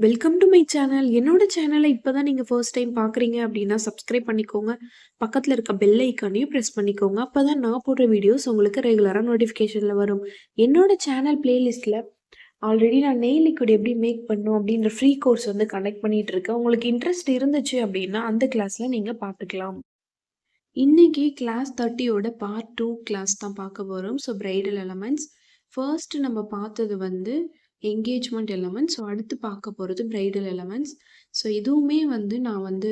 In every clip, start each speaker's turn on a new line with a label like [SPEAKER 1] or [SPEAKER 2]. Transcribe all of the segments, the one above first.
[SPEAKER 1] Welcome to my channel. என்னோட சேனலை இப்பதான் நீங்க ஃபர்ஸ்ட் டைம் பார்க்குறீங்க அப்படின்னா, சப்ஸ்கிரைப் பண்ணிக்கோங்க. பக்கத்துல இருக்க பெல் ஐக்கானையும் பிரஸ் பண்ணிக்கோங்க. அப்பதான் நான் போடுற வீடியோஸ் உங்களுக்கு ரெகுலரா நோட்டிஃபிகேஷன்ல வரும். என்னோட சேனல் பிளேலிஸ்ட்ல ஆல்ரெடி நான் நெயில் லிக்விட் எப்படி மேக் பண்ணணும் அப்படின்ற ஃப்ரீ கோர்ஸ் வந்து கண்டக்ட் பண்ணிட்டு இருக்கேன். உங்களுக்கு இன்ட்ரெஸ்ட் இருந்துச்சு அப்படின்னா, அந்த கிளாஸ்ல நீங்க பார்த்துக்கலாம். இன்னைக்கு கிளாஸ் 30யோட பார்ட் 2 கிளாஸ் தான் பார்க்க போறோம். So bridal elements. ஃபர்ஸ்ட் நம்ம பார்த்தது வந்து என்கேஜ்மெண்ட் எலமெண்ட்ஸ். ஸோ அடுத்து பார்க்க போறது பிரைடல் எலமெண்ட்ஸ். ஸோ இதுவுமே வந்து நான் வந்து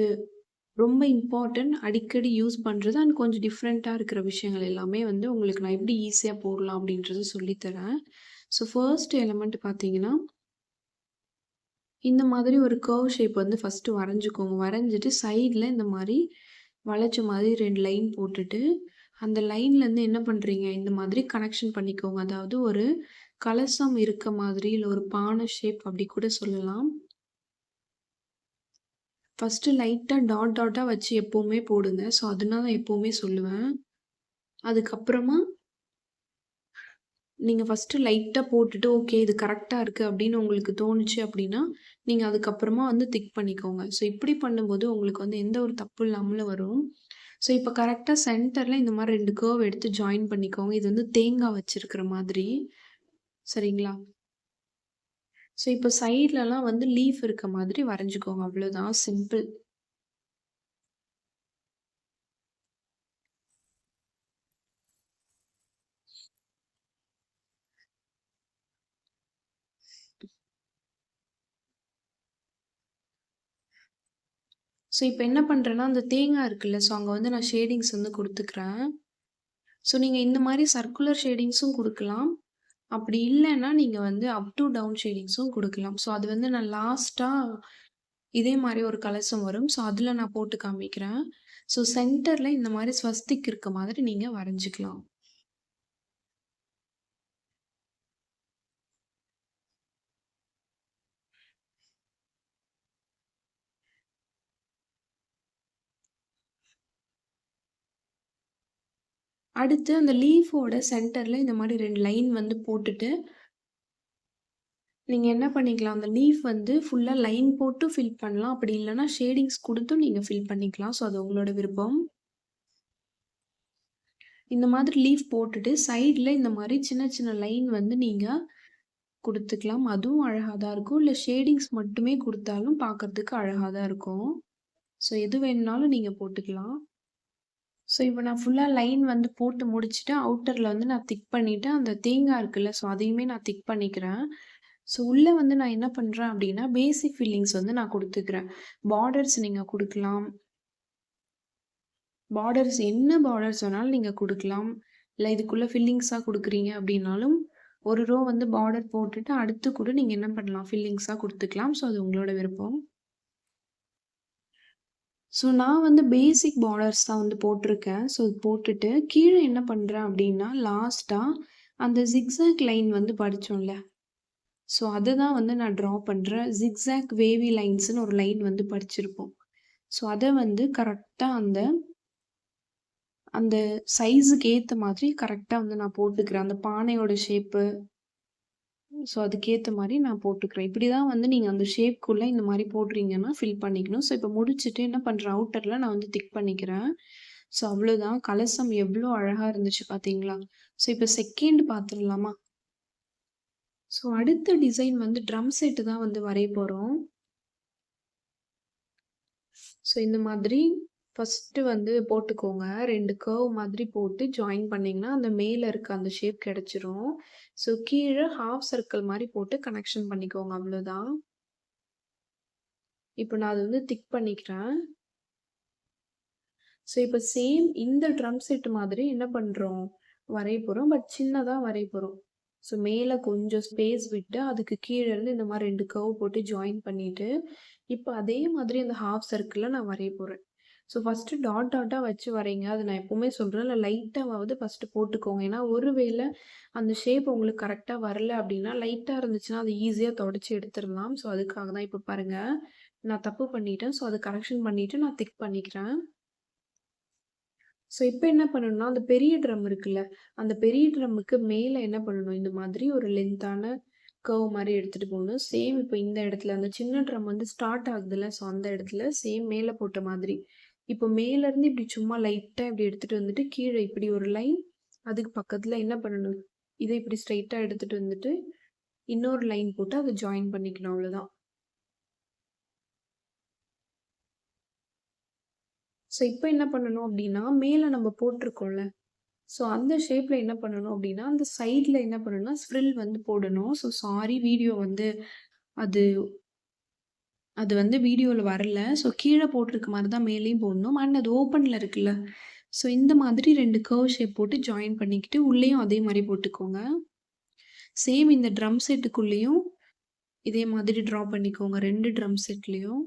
[SPEAKER 1] ரொம்ப இம்பார்ட்டன்ட், அடிக்கடி யூஸ் பண்றது அண்ட் கொஞ்சம் டிஃப்ரெண்ட்டா இருக்கிற விஷயங்கள் எல்லாமே வந்து உங்களுக்கு நான் எப்படி ஈஸியா போடலாம் அப்படின்றத சொல்லி தரேன். ஸோ ஃபர்ஸ்ட் எலமெண்ட் பார்த்தீங்கன்னா, இந்த மாதிரி ஒரு கர்வ் ஷேப் வந்து ஃபர்ஸ்ட் வரைஞ்சுக்கோங்க. வரைஞ்சிட்டு சைடுல இந்த மாரி வளைச்ச மாதிரி 2 லைன் போட்டுட்டு, அந்த லைன்லேருந்து என்ன பண்றீங்க, இந்த மாதிரி கனெக்ஷன் பண்ணிக்கோங்க. அதாவது ஒரு கலசம் இருக்க மாதிரி, இல்ல ஒரு பானை ஷேப் அப்படி கூட சொல்லலாம். ஃபர்ஸ்ட்டு லைட்டா டாட் டாட்டா வச்சு எப்பவுமே போடுங்க. ஸோ அதுனா நான் எப்பவுமே சொல்லுவேன். அதுக்கப்புறமா நீங்க ஃபர்ஸ்ட்டு லைட்டா போட்டுட்டு, ஓகே இது கரெக்ட்டா இருக்கு அப்படின்னு உங்களுக்கு தோணுச்சு அப்படின்னா, நீங்க அதுக்கப்புறமா வந்து திக் பண்ணிக்கோங்க. ஸோ இப்படி பண்ணும்போது உங்களுக்கு வந்து எந்த ஒரு தப்பு இல்லாமலும் வரும். ஸோ இப்ப கரெக்ட்டா சென்டர்ல இந்த மாரி 2 கர்வ் எடுத்து ஜாயின் பண்ணிக்கோங்க. இது வந்து தேங்காய் வச்சிருக்கிற மாதிரி. சரிங்களா? ஸோ இப்ப சைட்லலாம் வந்து லீஃப் இருக்க மாதிரி வரைஞ்சுக்கோங்க. அவ்வளோதான் சிம்பிள். ஸோ இப்ப என்ன பண்றேன்னா, அந்த தேங்காய் இருக்குல்ல, ஸோ அங்க வந்து நான் ஷேடிங்ஸ் வந்து குடுத்துக்கிறேன். ஸோ நீங்க இந்த மாரி சர்க்குலர் ஷேடிங்ஸும் குடுக்கலாம். அப்படி இல்லன்னா, நீங்க வந்து அப் டூ டவுன் ஷேடிங்ஸும் குடுக்கலாம். ஸோ அது வந்து நான் லாஸ்ட்டா இதே மாரி ஒரு கலசம் வரும். ஸோ அதுல நான் போட்டு காமிக்கிறேன். ஸோ சென்டர்ல இந்த மாரி ஸ்வஸ்திக் இருக்க மாதிரி நீங்க வரைஞ்சுக்கலாம். அடுத்து அந்த லீஃபோட சென்டர்ல இந்த மாரி 2 லைன் வந்து போட்டுட்டு, நீங்க என்ன பண்ணிக்கலாம், அந்த லீஃப் வந்து ஃபுல்லா லைன் போட்டு ஃபில் பண்ணலாம். அப்படி இல்லன்னா ஷேடிங்ஸ் குடுத்தும் நீங்க ஃபில் பண்ணிக்கலாம். ஸோ அது உங்களோட விருப்பம். இந்த மாதிரி லீஃப் போட்டுட்டு சைடுல இந்த மாரி சின்ன சின்ன லைன் வந்து நீங்க குடுத்துக்கலாம். அதுவும் அழகா தான் இருக்கும். இல்ல ஷேடிங்ஸ் மட்டுமே குடுத்தாலும் பார்க்கறதுக்கு அழகா தான் இருக்கும். ஸோ எது வேணுனாலும் நீங்க போட்டுக்கலாம். ஸோ இப்ப நான் ஃபுல்லா லைன் வந்து போட்டு முடிச்சுட்டு, அவுட்டர்ல வந்து நான் திக் பண்ணிட்டு, அந்த தேங்காய் இருக்குல்ல, ஸோ அதையுமே நான் திக் பண்ணிக்கிறேன். ஸோ உள்ள வந்து நான் என்ன பண்றேன் அப்டின்னா, பேசிக் ஃபில்லிங்ஸ் வந்து நான் குடுத்துக்கிறேன். பார்டர்ஸ் நீங்க குடுக்கலாம். பார்டர்ஸ் என்ன பார்டர்ஸ் வேணாலும் நீங்க குடுக்கலாம். இல்ல இதுக்குள்ள ஃபில்லிங்ஸா குடுக்குறீங்க அப்டின்னாலும், ஒரு ரோ வந்து பார்டர் போட்டுட்டு, அடுத்து கூட நீங்க என்ன பண்ணலாம், ஃபில்லிங்ஸா குடுத்துக்கலாம். ஸோ அது உங்களோட விருப்பம். ஸோ நான் வந்து பேசிக் பார்டர்ஸ் தான் வந்து போட்டிருக்கேன். ஸோ போட்டுட்டு கீழ என்ன பண்றேன் அப்டின்னா, லாஸ்ட்டா அந்த ஜிக்ஸாக் லைன் வந்து படிச்சோம்ல. ஸோ அதுதான் வந்து நான் ட்ரா பண்றேன். ஜிக்ஸாக் வேவி லைன்ஸ்ன்னு ஒரு லைன் வந்து படிச்சிருப்போம். ஸோ அத வந்து கரெக்ட்டா அந்த அந்த சைஸுக்கு ஏத்த மாதிரி கரெக்ட்டா வந்து நான் போட்டுக்கிறேன். அந்த பானையோட ஷேப்பு, ஸோ அதுக்கேத்த மாரி நான் போட்டுக்கிறேன். இப்படிதான் வந்து நீங்க அந்த ஷேப்க்குள்ள இந்த மாரி போடுறீங்கன்னா ஃபில் பண்ணிக்கணும். ஸோ இப்ப முடிச்சுட்டு என்ன பண்றேன், அவுட்டர்ல நான் வந்து திக் பண்ணிக்கிறேன். ஸோ அவ்வளோதான். கலசம் எவ்ளோ அழகா இருந்துச்சு பார்த்தீங்களா? ஸோ இப்ப செகண்ட் பார்த்துடலாமா? ஸோ அடுத்த டிசைன் வந்து ட்ரம் செட்டு தான் வந்து வரைய போறோம். ஸோ இந்த மாதிரி ஃபர்ஸ்ட்டு வந்து போட்டுக்கோங்க. 2 கர்வ் மாதிரி போட்டு ஜாயின் பண்ணீங்கன்னா, அந்த மேல இருக்க அந்த ஷேப் கிடைச்சிரும். ஸோ கீழ ஹாஃப் சர்க்கிள் மாரி போட்டு கனெக்ஷன் பண்ணிக்கோங்க. அவ்வளோதான். இப்ப நான் அத வந்து திக் பண்ணிக்கிறேன். ஸோ இப்ப சேம் இந்த ட்ரம் செட் மாதிரி என்ன பண்றோம்? வரைய போறோம். பட் சின்னதா வரைய போறோம். ஸோ மேல கொஞ்சம் ஸ்பேஸ் விட்டு, அதுக்கு கீழ இருந்து இந்த மாரி 2 கர்வ் போட்டு ஜாயின் பண்ணிட்டு, இப்ப அதே மாதிரி அந்த ஹாஃப் சர்க்கிள்ல நான் வரைய போறேன். ஸோ ஃபர்ஸ்ட்டு டாட் டாட்டா வச்சு வரைங்க. அது நான் எப்பவுமே சொல்றேன். இல்ல லைட்டாவாவது ஃபர்ஸ்ட்டு போட்டுக்கோங்க. ஏன்னா, ஒரு வேள அந்த ஷேப் உங்களுக்கு கரெக்ட்டா வரல அப்டின்னா, லைட்டா இருந்துச்சுன்னா, அத ஈஸியா தொடச்சு எடுத்துறலாம். ஸோ அதுக்காக தான். இப்ப பாருங்க, நான் தப்பு பண்ணிட்டேன். ஸோ அத கரெக்ஷன் பண்ணிட்டு நான் திக் பண்ணிக்கிறேன். ஸோ இப்ப என்ன பண்ணணும்னா, அந்த பெரிய ட்ரம் இருக்குல்ல, அந்த பெரிய ட்ரம்முக்கு மேல என்ன பண்ணணும், இந்த மாதிரி ஒரு லென்த்தான கர்வ் மாரி எடுத்துட்டு போணும். சேம் இப்ப இந்த இடத்துல அந்த சின்ன ட்ரம் வந்து ஸ்டார்ட் ஆகுதுல்ல, ஸோ அந்த இடத்துல சேம் மேல போட்ட மாதிரி. இப்போ மேலருந்து இப்படி சும்மா லைட்டா இப்படி எடுத்துட்டு வந்துட்டு, கீழ இப்படி ஒரு லைன், அதுக்கு பக்கத்துல என்ன பண்ணணும்? இத இப்படி ஸ்ட்ரெயிட்டா எடுத்துட்டு வந்துட்டு, இன்னொரு லைன் போட்டு அத ஜாயின் பண்ணிக்கணும் அவ்வளோதான். ஸோ இப்ப என்ன பண்ணணும் அப்படின்னா, மேல நம்ம போட்டிருக்கோம்ல, ஸோ அந்த ஷேப்ல என்ன பண்ணணும் அப்படின்னா, அந்த சைட்ல என்ன பண்ணணும்னா, ஃப்ரில் வந்து போடணும். ஸோ சாரி வீடியோ வந்து அது அது வந்து வீடியோல வரல. ஸோ கீழ போட்டிருக்க மாரி தான் மேலேயும் போடணும். அண்ட் அது ஓப்பன்ல இருக்குல்ல. ஸோ இந்த மாதிரி 2 கர்வ் ஷேப் போட்டு ஜாயின் பண்ணிக்கிட்டு, உள்ளேயும் அதே மாரி போட்டுக்கோங்க. சேம் இந்த ட்ரம் செட்டுக்குள்ளேயும் இதே மாதிரி ட்ரா பண்ணிக்கோங்க. 2 ட்ரம் செட்லயும்.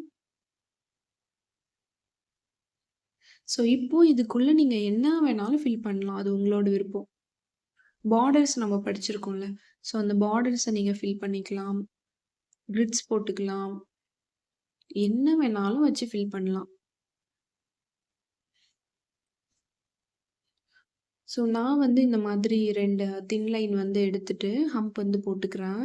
[SPEAKER 1] ஸோ இப்போ இதுக்குள்ள நீங்க என்ன வேணாலும் ஃபில் பண்ணலாம். அது உங்களோட விருப்பம். பார்டர்ஸ் நம்ம படிச்சிருக்கோம்ல. ஸோ அந்த பார்டர்ஸ நீங்க ஃபில் பண்ணிக்கலாம். கிரிட்ஸ் போட்டுக்கலாம். என்ன வேணாலும் வச்சு ஃபில் பண்ணலாம். ஸோ நான் வந்து இந்த மாதிரி 2 தின் லைன் வந்து எடுத்துட்டு ஹம்ப் வந்து போட்டுக்கிறேன்.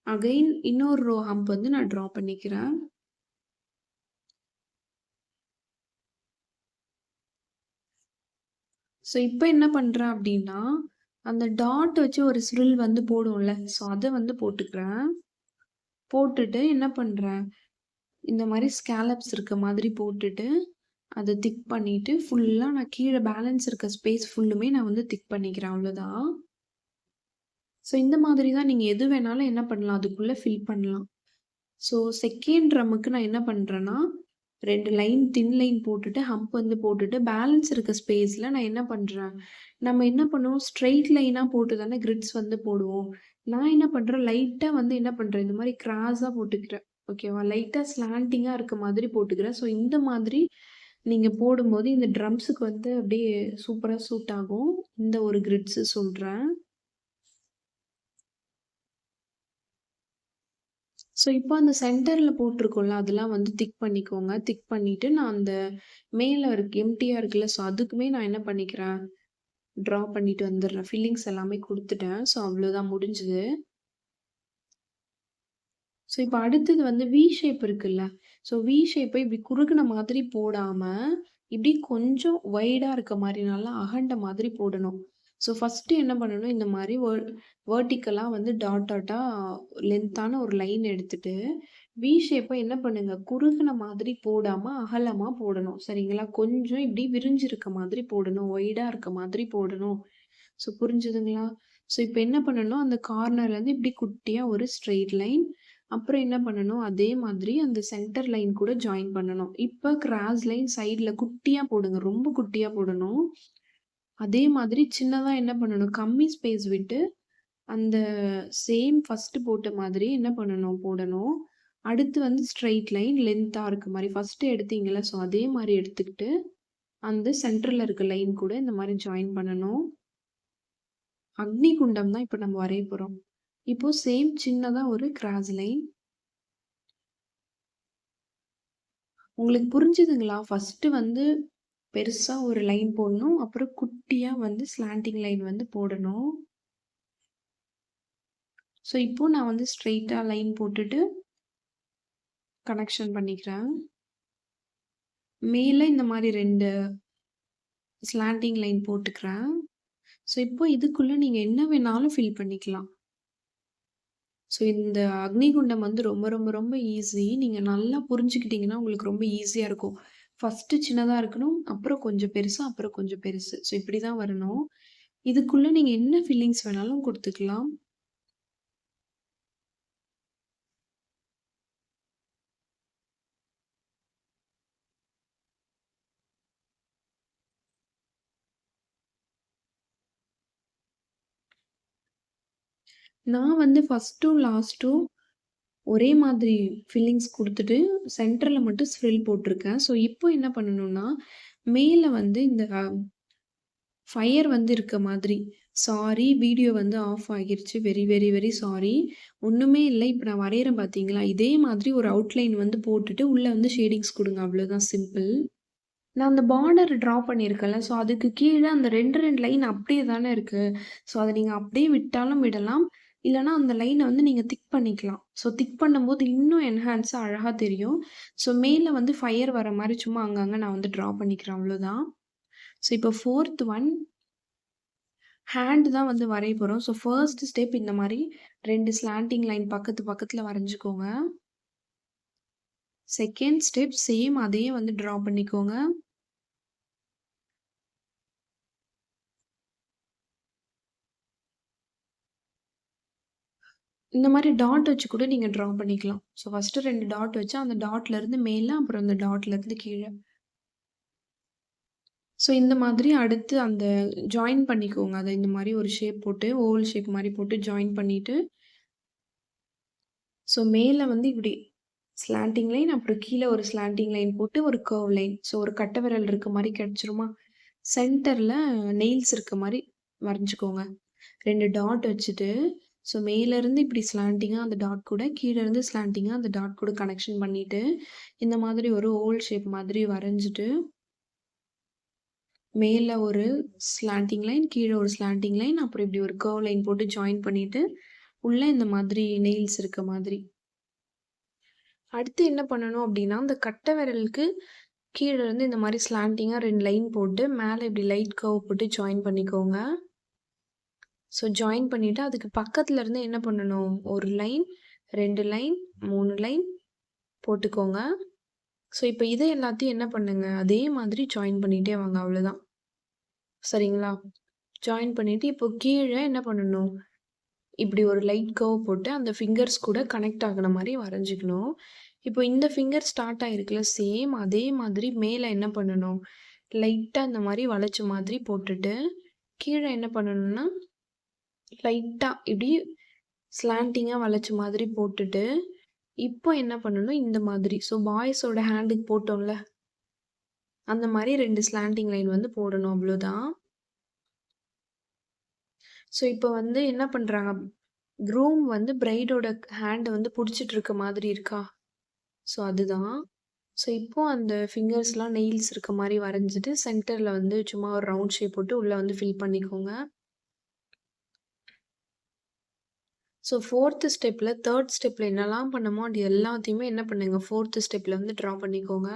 [SPEAKER 1] அகைன் இன்னொரு ரோ ஹம்ப் வந்து நான் ட்ரா பண்ணிக்கிறேன். ஸோ இப்ப என்ன பண்றேன் அப்டின்னா, அந்த டாட் வச்சு ஒரு ஸ்ரில் வந்து போடுவோம்ல. ஸோ அத வந்து போட்டுக்கிறேன். போட்டுட்டு என்ன பண்றேன், இந்த மாரி ஸ்கேலப்ஸ் இருக்க மாதிரி போட்டுட்டு, அத திக் பண்ணிட்டு ஃபுல்லா நான் கீழ பேலன்ஸ் இருக்க ஸ்பேஸ் ஃபுல்லுமே நான் வந்து திக் பண்ணிக்கிறேன் அவ்வளோதான். ஸோ இந்த மாதிரி தான் நீங்க எது வேணாலும் என்ன பண்ணலாம், அதுக்குள்ள ஃபில் பண்ணலாம். ஸோ செகண்ட் ட்ரம்முக்கு நான் என்ன பண்றேன்னா, 2 லைன் தின் லைன் போட்டுட்டு, ஹம்ப் வந்து போட்டுட்டு, பேலன்ஸ் இருக்க ஸ்பேஸ்ல நான் என்ன பண்றேன், நம்ம என்ன பண்ணுவோம், ஸ்ட்ரெய்ட் லைனா போட்டு தானே கிரிட்ஸ் வந்து போடுவோம். நான் என்ன பண்றேன், லைட்டா வந்து என்ன பண்றேன், இந்த மாரி கிராஸா போட்டுக்கிறேன். ஓகேவா? லைட்டா ஸ்லாண்டிங்கா இருக்க மாதிரி போட்டுக்கிறேன். ஸோ இந்த மாதிரி நீங்க போடும்போது, இந்த ட்ரம்ஸுக்கு வந்து அப்படியே சூப்பரா சூட் ஆகும். இந்த ஒரு கிரிட்ஸ் சொல்றேன். ஸோ, இப்போ அந்த சென்டர்ல போட்டிருக்கோம்ல, அதெல்லாம் வந்து திக் பண்ணிக்கோங்க. திக் பண்ணிட்டு, நான் அந்த மேல இருக்கு எம்ப்டியா இருக்குல்ல, ஸோ அதுக்குமே நான் என்ன பண்ணிக்கிறேன், ட்ரா பண்ணிட்டு வந்துடுறேன். ஃபில்லிங்ஸ் எல்லாமே குடுத்துட்டேன். ஸோ, அவ்வளோதான் முடிஞ்சுது. ஸோ, இப்ப அடுத்தது வந்து வி ஷேப் இருக்குல்ல, ஸோ வி ஷேப்ப இப்படி குறுகுன மாதிரி போடாம, இப்படி கொஞ்சம் வைடா இருக்க மாரி, நல்லா அகண்ட மாதிரி போடணும். ஸோ, ஃபர்ஸ்ட்டு என்ன பண்ணணும், இந்த மாரி வெர்டிகலா வந்து டாட் டாட்டா லென்த்தான ஒரு லைன் எடுத்துட்டு, வி ஷேப்ப என்ன பண்ணுங்க, குறுகுன மாதிரி போடாம அகலமா போடணும். சரிங்களா? கொஞ்சம் இப்படி விரிஞ்சிருக்க மாதிரி போடணும். வைடா இருக்க மாதிரி போடணும். ஸோ, புரிஞ்சுதுங்களா? ஸோ, இப்ப என்ன பண்ணணும், அந்த கார்னர்லேருந்து இப்படி குட்டியா ஒரு ஸ்ட்ரெய்ட் லைன். அப்புறம் என்ன பண்ணணும், அதே மாதிரி அந்த சென்டர் லைன் கூட ஜாயின் பண்ணணும். இப்ப கிராஸ் லைன் சைட்ல குட்டியா போடுங்க. ரொம்ப குட்டியா போடணும். அதே மாதிரி சின்னதா என்ன பண்ணணும், கம்மி ஸ்பேஸ் விட்டு அந்த சேம் ஃபர்ஸ்ட்டு போட்ட மாதிரி என்ன பண்ணணும், போடணும். அடுத்து வந்து ஸ்ட்ரெய்ட் லைன் லென்த்தா இருக்க மாரி ஃபர்ஸ்ட்டு எடுத்தீங்கல்ல, ஸோ அதே மாரி எடுத்துக்கிட்டு, அந்த சென்டர்ல இருக்க லைன் கூட இந்த மாரி ஜாயின் பண்ணணும். அக்னி குண்டம் தான் இப்ப நம்ம வரைய போறோம். இப்போ சேம் சின்னதா ஒரு கிராஸ் லைன். உங்களுக்கு புரிஞ்சுதுங்களா? ஃபர்ஸ்ட்டு வந்து பெருசா ஒரு லைன் போடணும். அப்புறம் குட்டியா வந்து ஸ்லாண்டிங் லைன் வந்து போடணும். ஸோ, இப்போ நான் வந்து ஸ்ட்ரெய்ட்டா லைன் போட்டுட்டு கனெக்ஷன் பண்ணிக்கிறேன். மேல இந்த மாரி 2 ஸ்லாண்டிங் லைன் போட்டுக்கிறேன். ஸோ, இப்போ இதுக்குள்ள நீங்க என்ன வேணாலும் ஃபில் பண்ணிக்கலாம். ஸோ, இந்த அக்னிகுண்டம் வந்து ரொம்ப ரொம்ப ரொம்ப ஈஸி. நீங்க நல்லா புரிஞ்சுக்கிட்டீங்கன்னா, உங்களுக்கு ரொம்ப ஈஸியா இருக்கும். ஃபர்ஸ்ட்டு சின்னதா இருக்கணும். அப்புறம் கொஞ்சம் பெருசு, அப்புறம் கொஞ்சம் பெருசு. ஸோ, இப்படி தான் வரணும். இதுக்குள்ள நீங்க என்ன ஃபில்லிங்ஸ் வேணாலும் குடுத்துக்கலாம். நான் வந்து ஃபர்ஸ்ட்டும், லாஸ்ட்டும் ஒரே மாதிரி ஃபில்லிங்ஸ் குடுத்துட்டு, சென்டர்ல மட்டும் ஸ்ப்ரில் போட்டுருக்கேன். ஸோ, இப்போ என்ன பண்ணணும்னா, மேல வந்து இந்த ஃபயர் வந்து இருக்க மாதிரி. சாரி வீடியோ வந்து ஆஃப் ஆகிருச்சு. Very, very, very sorry. ஒண்ணுமே இல்ல. இப்ப நான் வரையறேன் பார்த்தீங்களா? இதே மாதிரி ஒரு அவுட்லைன் வந்து போட்டுட்டு, உள்ள வந்து ஷேடிங்ஸ் குடுங்க. அவ்வளோதான் சிம்பிள். நான் அந்த பார்டர் ட்ரா பண்ணியிருக்கேன்ல, ஸோ அதுக்கு கீழ அந்த 2, 2 லைன் அப்படியே தானே இருக்கு. ஸோ அத நீங்க அப்படியே விட்டாலும் விடலாம். இல்லன்னா அந்த லைன வந்து நீங்க திக் பண்ணிக்கலாம். ஸோ திக் பண்ணும்போது இன்னும் என்ஹான்ஸா அழகா தெரியும். ஸோ மேல வந்து ஃபயர் வர மாரி சும்மா அங்கங்க நான் வந்து ட்ரா பண்ணிக்கிறேன் அவ்வளோதான். ஸோ இப்போ 4த் ஒன் ஹேண்ட் தான் வந்து வரைய போறோம். ஸோ ஃபர்ஸ்ட் ஸ்டெப் இந்த மாரி 2 ஸ்லாண்டிங் லைன் பக்கத்துல வரைஞ்சுக்கோங்க. செகண்ட் ஸ்டெப் சேம் அதே வந்து ட்ரா பண்ணிக்கோங்க. இந்த மாரி டாட் வச்சு கூட நீங்க ட்ரா பண்ணிக்கலாம். ஸோ ஃபர்ஸ்ட்டு 2 டாட் வச்சு அந்த டாட்லருந்து மேல, அப்புறம் அந்த டாட்லருந்து கீழ. ஸோ இந்த மாதிரி அடுத்து அந்த ஜாயின் பண்ணிக்கோங்க. அத இந்த மாரி ஒரு ஷேப் போட்டு, ஓவல் ஷேப் மாரி போட்டு ஜாயின் பண்ணிட்டு, ஸோ மேல வந்து இப்படி ஸ்லாண்டிங் லைன், அப்புறம் கீழ ஒரு ஸ்லாண்டிங் லைன் போட்டு ஒரு கர்வ் லைன். ஸோ ஒரு கட்டை விரல் இருக்க மாரி கிடைச்சிருமா? சென்டர்ல நெயில்ஸ் இருக்க மாரி வரைஞ்சுக்கோங்க. 2 டாட் வச்சுட்டு, ஸோ மேலருந்து இப்படி ஸ்லாண்டிங்கா அந்த டாட் கூட, கீழ இருந்து ஸ்லாண்டிங்கா அந்த டாட் கூட கனெக்ஷன் பண்ணிட்டு, இந்த மாதிரி ஒரு ஓவல் ஷேப் மாதிரி வரைஞ்சுட்டு, மேல ஒரு ஸ்லாண்டிங் லைன், கீழ ஒரு ஸ்லாண்டிங் லைன், அப்புறம் இப்படி ஒரு கர்வ் லைன் போட்டு ஜாயின் பண்ணிட்டு, உள்ள இந்த மாதிரி நெயில்ஸ் இருக்க மாதிரி. அடுத்து என்ன பண்ணணும் அப்படின்னா, அந்த கட்டை விரலுக்கு கீழ இருந்து இந்த மாரி ஸ்லாண்டிங்கா 2 லைன் போட்டு, மேல இப்படி லைட் கர்வ் போட்டு ஜாயின் பண்ணிக்கோங்க. ஸோ ஜாயின் பண்ணிட்டு, அதுக்கு பக்கத்துல இருந்து என்ன பண்ணணும், 1 லைன், 2 லைன், 3 லைன் போட்டுக்கோங்க. ஸோ இப்ப இத எல்லாத்தையும் என்ன பண்ணுங்க, அதே மாதிரி ஜாயின் பண்ணிட்டே வாங்க அவ்வளோதான். சரிங்களா? ஜாயின் பண்ணிட்டு, இப்போ கீழ என்ன பண்ணணும், இப்படி ஒரு லைட் கர்வ் போட்டு அந்த ஃபிங்கர்ஸ் கூட கனெக்ட் ஆகுன மாரி வரைஞ்சுக்கணும். இப்போ இந்த ஃபிங்கர் ஸ்டார்ட் ஆயிருக்குல்ல, சேம் அதே மாதிரி மேல என்ன பண்ணணும், லைட்டா இந்த மாரி வளைச்ச மாதிரி போட்டுட்டு, கீழ என்ன பண்ணணும்னா, லைட்டா இப்படி ஸ்லாண்டிங்கா வளைச்ச மாதிரி போட்டுட்டு, இப்போ என்ன பண்ணணும், இந்த மாதிரி. ஸோ பாய்ஸோட ஹேண்டுக்கு போட்டோம்ல, அந்த மாரி 2 ஸ்லாண்டிங் லைன் வந்து போடணும் அவ்வளோதான். ஸோ இப்போ வந்து என்ன பண்றாங்க, க்ரூம் வந்து பிரைடோட ஹேண்ட வந்து புடிச்சிட்டு இருக்க மாதிரி இருக்கா? ஸோ அதுதான். ஸோ இப்போ அந்த ஃபிங்கர்ஸ்லாம் நெயில்ஸ் இருக்க மாரி வரைஞ்சுட்டு, சென்டர்ல வந்து சும்மா ஒரு ரவுண்ட் ஷேப் போட்டு உள்ள வந்து ஃபில் பண்ணிக்கோங்க. ஸோ 4த் ஸ்டெப்ல, 3 ஸ்டெப்ல என்னலாம் பண்ணமோ, அது எல்லாத்தையுமே என்ன பண்ணுங்க, 4த் ஸ்டெப்ல வந்து ட்ரா பண்ணிக்கோங்க.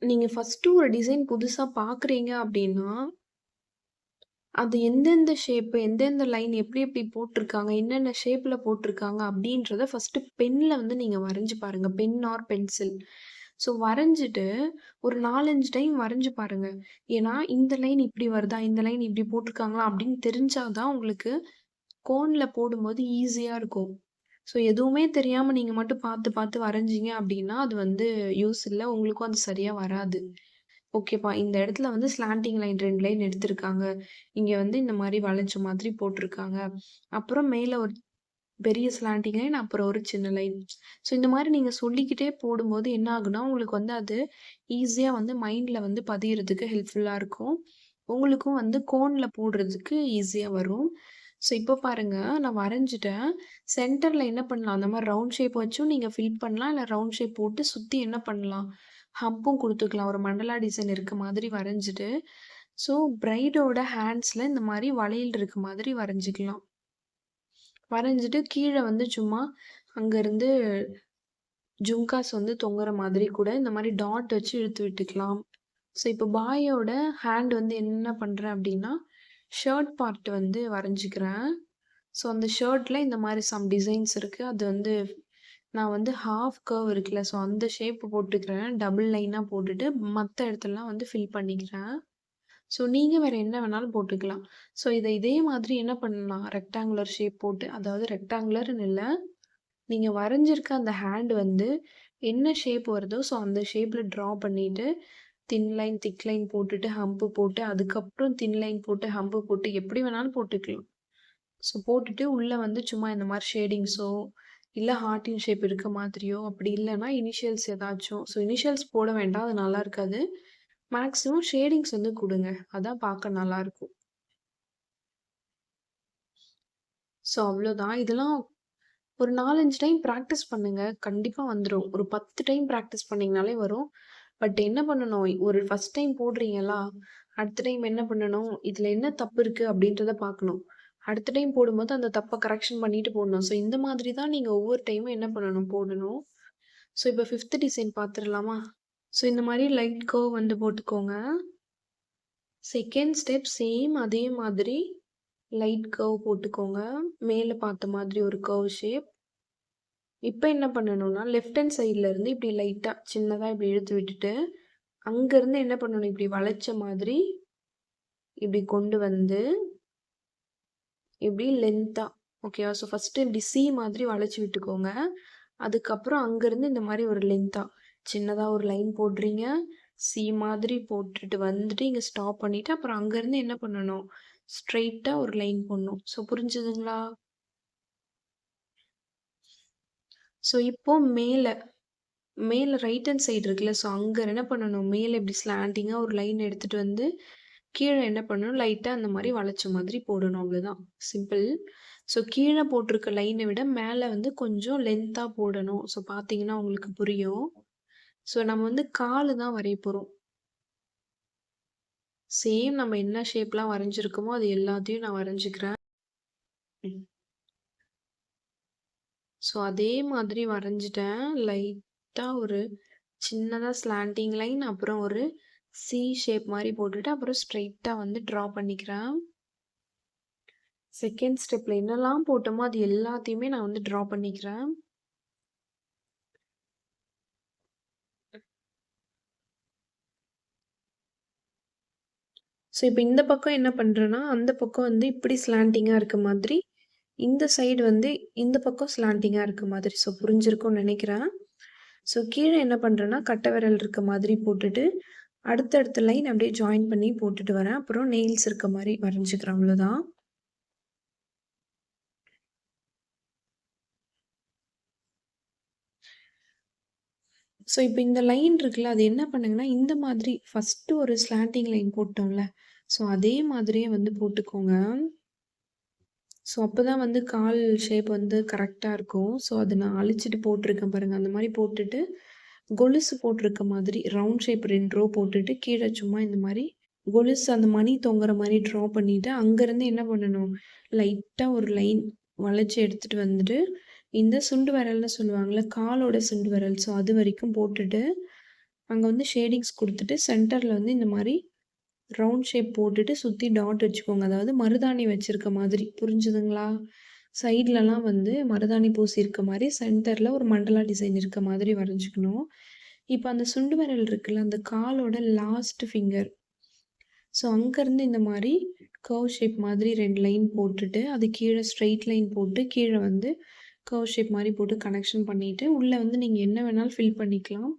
[SPEAKER 1] நீங்க ஃபர்ஸ்ட்டு ஒரு டிசைன் புதுசா பார்க்குறீங்க அப்டின்னா, அது எந்தெந்த ஷேப்பு, எந்தெந்த லைன் எப்படி எப்படி போட்டுருக்காங்க, என்னென்ன ஷேப்ல போட்டுருக்காங்க அப்படின்றத ஃபர்ஸ்ட்டு பென்ல வந்து நீங்க வரைஞ்சு பாருங்க. Pen or pencil. ஸோ வரைஞ்சுட்டு ஒரு 4, 5 டைம் வரைஞ்சு பாருங்க. ஏன்னா, இந்த லைன் இப்படி வருதா, இந்த லைன் இப்படி போட்டுருக்காங்களா அப்படின்னு தெரிஞ்சா தான் உங்களுக்கு கோன்ல போடும்போது ஈஸியா இருக்கும். ஸோ எதுவுமே தெரியாம நீங்க மட்டும் பார்த்து பார்த்து வரைஞ்சீங்க அப்படின்னா, அது வந்து யூஸ் இல்ல. உங்களுக்கும் அது சரியா வராது. ஓகேப்பா. இந்த இடத்துல வந்து ஸ்லாண்டிங் லைன் 2 லைன் எடுத்திருக்காங்க. இங்க வந்து இந்த மாரி வளைச்ச மாதிரி போட்டிருக்காங்க. அப்புறம் மேல ஒரு பெரிய ஸ்லாண்டிங் லைன், அப்புறம் ஒரு சின்ன லைன். ஸோ இந்த மாரி நீங்க சொல்லிக்கிட்டே போடும்போது என்ன ஆகும்னா, உங்களுக்கு வந்து அது ஈஸியா வந்து மைண்ட்ல வந்து பதியறதுக்கு ஹெல்ப்ஃபுல்லா இருக்கும். உங்களுக்கும் வந்து கோன்ல போடுறதுக்கு ஈஸியா வரும். ஸோ இப்போ பாருங்க, நான் வரைஞ்சுட்டேன். சென்டர்ல என்ன பண்ணலாம், அந்த மாரி ரவுண்ட் ஷேப் வச்சும் நீங்க ஃபில் பண்ணலாம். இல்ல ரவுண்ட் ஷேப் போட்டு சுத்தி என்ன பண்ணலாம், ஹம்பும் குடுத்துக்கலாம். ஒரு மண்டலா டிசைன் இருக்க மாதிரி வரைஞ்சுட்டு, ஸோ பிரைடோட ஹேண்ட்ஸ்ல இந்த மாரி வளையல் இருக்க மாதிரி வரைஞ்சுக்கலாம். வரைஞ்சுட்டு கீழ வந்து சும்மா அங்கருந்து ஜும்காஸ் வந்து தொங்குற மாதிரி கூட இந்த மாரி டாட் வச்சு இழுத்து விட்டுக்கலாம். ஸோ இப்போ பாயோட ஹேண்ட் வந்து என்ன பண்றேன் அப்டின்னா, ஷர்ட் பார்ட் வந்து வரைஞ்சுக்கிறேன். ஸோ அந்த ஷர்ட்ல இந்த மாரி சம் டிசைன்ஸ் இருக்கு. அது வந்து நான் வந்து ஹாஃப் கர்வ் இருக்குல்ல, ஸோ அந்த ஷேப் போட்டுக்கிறேன். டபுள் லைனா போட்டுட்டு மத்த இடத்துலலாம் வந்து ஃபில் பண்ணிக்கிறேன். ஸோ நீங்க வேற என்ன வேணாலும் போட்டுக்கலாம். ஸோ இத இதே மாதிரி என்ன பண்ணலாம், ரெக்டாங்குலர் ஷேப் போட்டு அதாவது ரெக்டாங்குலர்ன்னு இல்ல, நீங்க வரைஞ்சிருக்க அந்த ஹேண்ட் வந்து என்ன ஷேப் வருதோ, ஸோ அந்த ஷேப்ல ட்ரா பண்ணிட்டு, தின் லைன், திக் லைன் போட்டுட்டு, ஹம்ப் போட்டு, அதுக்கப்புறம் தின் லைன் போட்டு, ஹம்ப் போட்டு எப்படி வேணாலும் போட்டுக்கலாம். ஸோ போட்டுட்டு உள்ள வந்து சும்மா இந்த மாரி ஷேடிங்ஸோ, இல்ல ஹார்ட் இன் ஷேப் இருக்க மாதிரியோ, அப்படி இல்லன்னா இனிஷியல்ஸ் ஏதாச்சும். ஸோ இனிஷியல்ஸ் போட வேண்டாம். அது நல்லா இருக்காது. மேக்ஸிமம் ஷேடிங்ஸ் வந்து குடுங்க. அதான் பார்க்க நல்லாருக்கும். ஸோ அவ்வளோதான். இதெல்லாம் ஒரு 4, 5 டைம் பிராக்டிஸ் பண்ணுங்க. கண்டிப்பா வந்துரும். ஒரு 10 டைம் பிராக்டிஸ் பண்ணீங்கனாலே வரும். பட் என்ன பண்ணணும், ஒரு ஃபர்ஸ்ட் டைம் போடுறீங்களா, அடுத்த டைம் என்ன பண்ணணும், இதுல என்ன தப்பு இருக்கு அப்படின்றத பார்க்கணும். அடுத்த டைம் போடும்போது அந்த தப்ப கரெக்ஷன் பண்ணிட்டு போடணும். ஸோ இந்த மாதிரி தான் நீங்க ஒவ்வொரு டைமும் என்ன பண்ணணும், போடணும். ஸோ இப்போ 5த் டிசைன் பார்த்துடலாமா? ஸோ இந்த மாரி லைட் கர்வ் வந்து போட்டுக்கோங்க. செகண்ட் ஸ்டெப் சேம் அதே மாதிரி லைட் கர்வ் போட்டுக்கோங்க. மேல பார்த்த மாதிரி ஒரு கர்வ் ஷேப். இப்ப என்ன பண்ணணும்னா, லெஃப்ட் ஹேண்ட் சைட்ல இருந்து இப்படி லைட்டா சின்னதா இப்படி இழுத்து விட்டுட்டு, அங்கருந்து என்ன பண்ணணும், இப்படி வளைச்ச மாதிரி இப்படி கொண்டு வந்து, இப்படி லென்த்தா ஓகேவா? ஸோ ஃபர்ஸ்ட்டு இப்படி சி மாதிரி வளைச்சு விட்டுக்கோங்க. அதுக்கப்புறம் அங்கருந்து இந்த மாரி ஒரு லென்த்தா சின்னதா ஒரு லைன் போடுறீங்க. சி மாதிரி போட்டுட்டு வந்துட்டு, இங்க ஸ்டாப் பண்ணிட்டு, அப்புறம் அங்கருந்து என்ன பண்ணணும், ஸ்ட்ரெய்ட்டா ஒரு லைன் போடணும். ஸோ புரிஞ்சுதுங்களா? ஸோ இப்போ மேல ரைட் ஹேண்ட் சைடு இருக்குல்ல, ஸோ அங்க என்ன பண்ணணும், மேல இப்படி ஸ்லாண்டிங்கா ஒரு லைன் எடுத்துட்டு வந்து, கீழ என்ன பண்ணணும், லைட்டா அந்த மாரி வளைச்ச மாதிரி போடணும். அவ்வளோதான். சிம்பிள். ஸோ கீழ போட்டிருக்க லைன விட மேல வந்து கொஞ்சம் லென்த்தா போடணும். ஸோ பார்த்தீங்கன்னா உங்களுக்கு புரியும். ஸோ நம்ம வந்து காலு தான் வரைய போறோம். சேம் நம்ம என்ன ஷேப்லாம் வரைஞ்சிருக்கோமோ, அது எல்லாத்தையும் நான் வரைஞ்சுக்கிறேன். ம். ஸோ அதே மாதிரி வரைஞ்சுட்டேன். லைட்டா ஒரு சின்னதா ஸ்லாண்டிங் லைன், அப்புறம் ஒரு சி ஷேப் மாரி போட்டுட்டு, அப்புறம் ஸ்ட்ரெய்ட்டா வந்து ட்ரா பண்ணிக்கிறேன். செகண்ட் ஸ்டெப்ல என்னலாம் போட்டோமோ, அது எல்லாத்தையுமே நான் வந்து ட்ரா பண்ணிக்கிறேன். ஸோ இப்ப இந்த பக்கம் என்ன பண்றேன்னா, அந்த பக்கம் வந்து இப்படி ஸ்லாண்டிங்கா இருக்க மாதிரி, இந்த சைடு வந்து இந்த பக்கம் ஸ்லாண்டிங்கா இருக்க மாதிரி. ஸோ புரிஞ்சிருக்கும்னு நெனைக்கிறேன். ஸோ கீழ என்ன பண்றேன்னா, கட்டை விரல் இருக்க மாதிரி போட்டுட்டு, அடுத்தடுத்த லைன் அப்படியே ஜாயின் பண்ணி போட்டுட்டு வரேன். அப்புறம் நெயில்ஸ் இருக்க மாரி வரைஞ்சுக்கிறேன் அவ்வளோதான். ஸோ இப்ப இந்த லைன் இருக்குல்ல, அது என்ன பண்ணுங்கன்னா, இந்த மாதிரி ஃபர்ஸ்ட்டு ஒரு ஸ்லாண்டிங் லைன் போட்டோம்ல, ஸோ அதே மாதிரியே வந்து போட்டுக்கோங்க. ஸோ அப்பதான் வந்து கால் ஷேப் வந்து கரெக்ட்டா இருக்கும். ஸோ அத நான் அழிச்சிட்டு போட்டுருக்கேன் பாருங்க. அந்த மாரி போட்டுட்டு, கொலுசு போட்டிருக்க மாதிரி ரவுண்ட் ஷேப் 2 ரோ போட்டுட்டு, கீழ சும்மா இந்த மாரி கொலுசு அந்த மணி தொங்குற மாரி ட்ரா பண்ணிட்டு, அங்கருந்து என்ன பண்ணணும், லைட்டா ஒரு லைன் வளைச்சு எடுத்துட்டு வந்துட்டு, இந்த சுண்டு விரல்னு சொல்லுவாங்கல்ல, காலோட சுண்டு விரல். ஸோ அது வரைக்கும் போட்டுட்டு, அங்க வந்து ஷேடிங்ஸ் குடுத்துட்டு, சென்டர்ல வந்து இந்த மாரி ரவுண்ட் ஷேப் போட்டுட்டு சுத்தி டாட் வச்சுக்கோங்க. அதாவது மருதாணி வச்சிருக்க மாதிரி. புரிஞ்சுதுங்களா? சைட்லலாம் வந்து மருதாணி பூசியிருக்க மாரி சென்டர்ல ஒரு மண்டலா டிசைன் இருக்க மாதிரி வரைஞ்சுக்கணும். இப்ப அந்த சுண்டு விரல் இருக்குல்ல, அந்த காலோட லாஸ்ட் ஃபிங்கர். ஸோ அங்கருந்து இந்த மாரி கர்வ் ஷேப் மாதிரி 2 லைன் போட்டுட்டு, அது கீழ ஸ்ட்ரெய்ட் லைன் போட்டு, கீழ வந்து கர்வ் ஷேப் மாரி போட்டு கனெக்ஷன் பண்ணிட்டு, உள்ள வந்து நீங்க என்ன வேணாலும் ஃபில் பண்ணிக்கலாம்.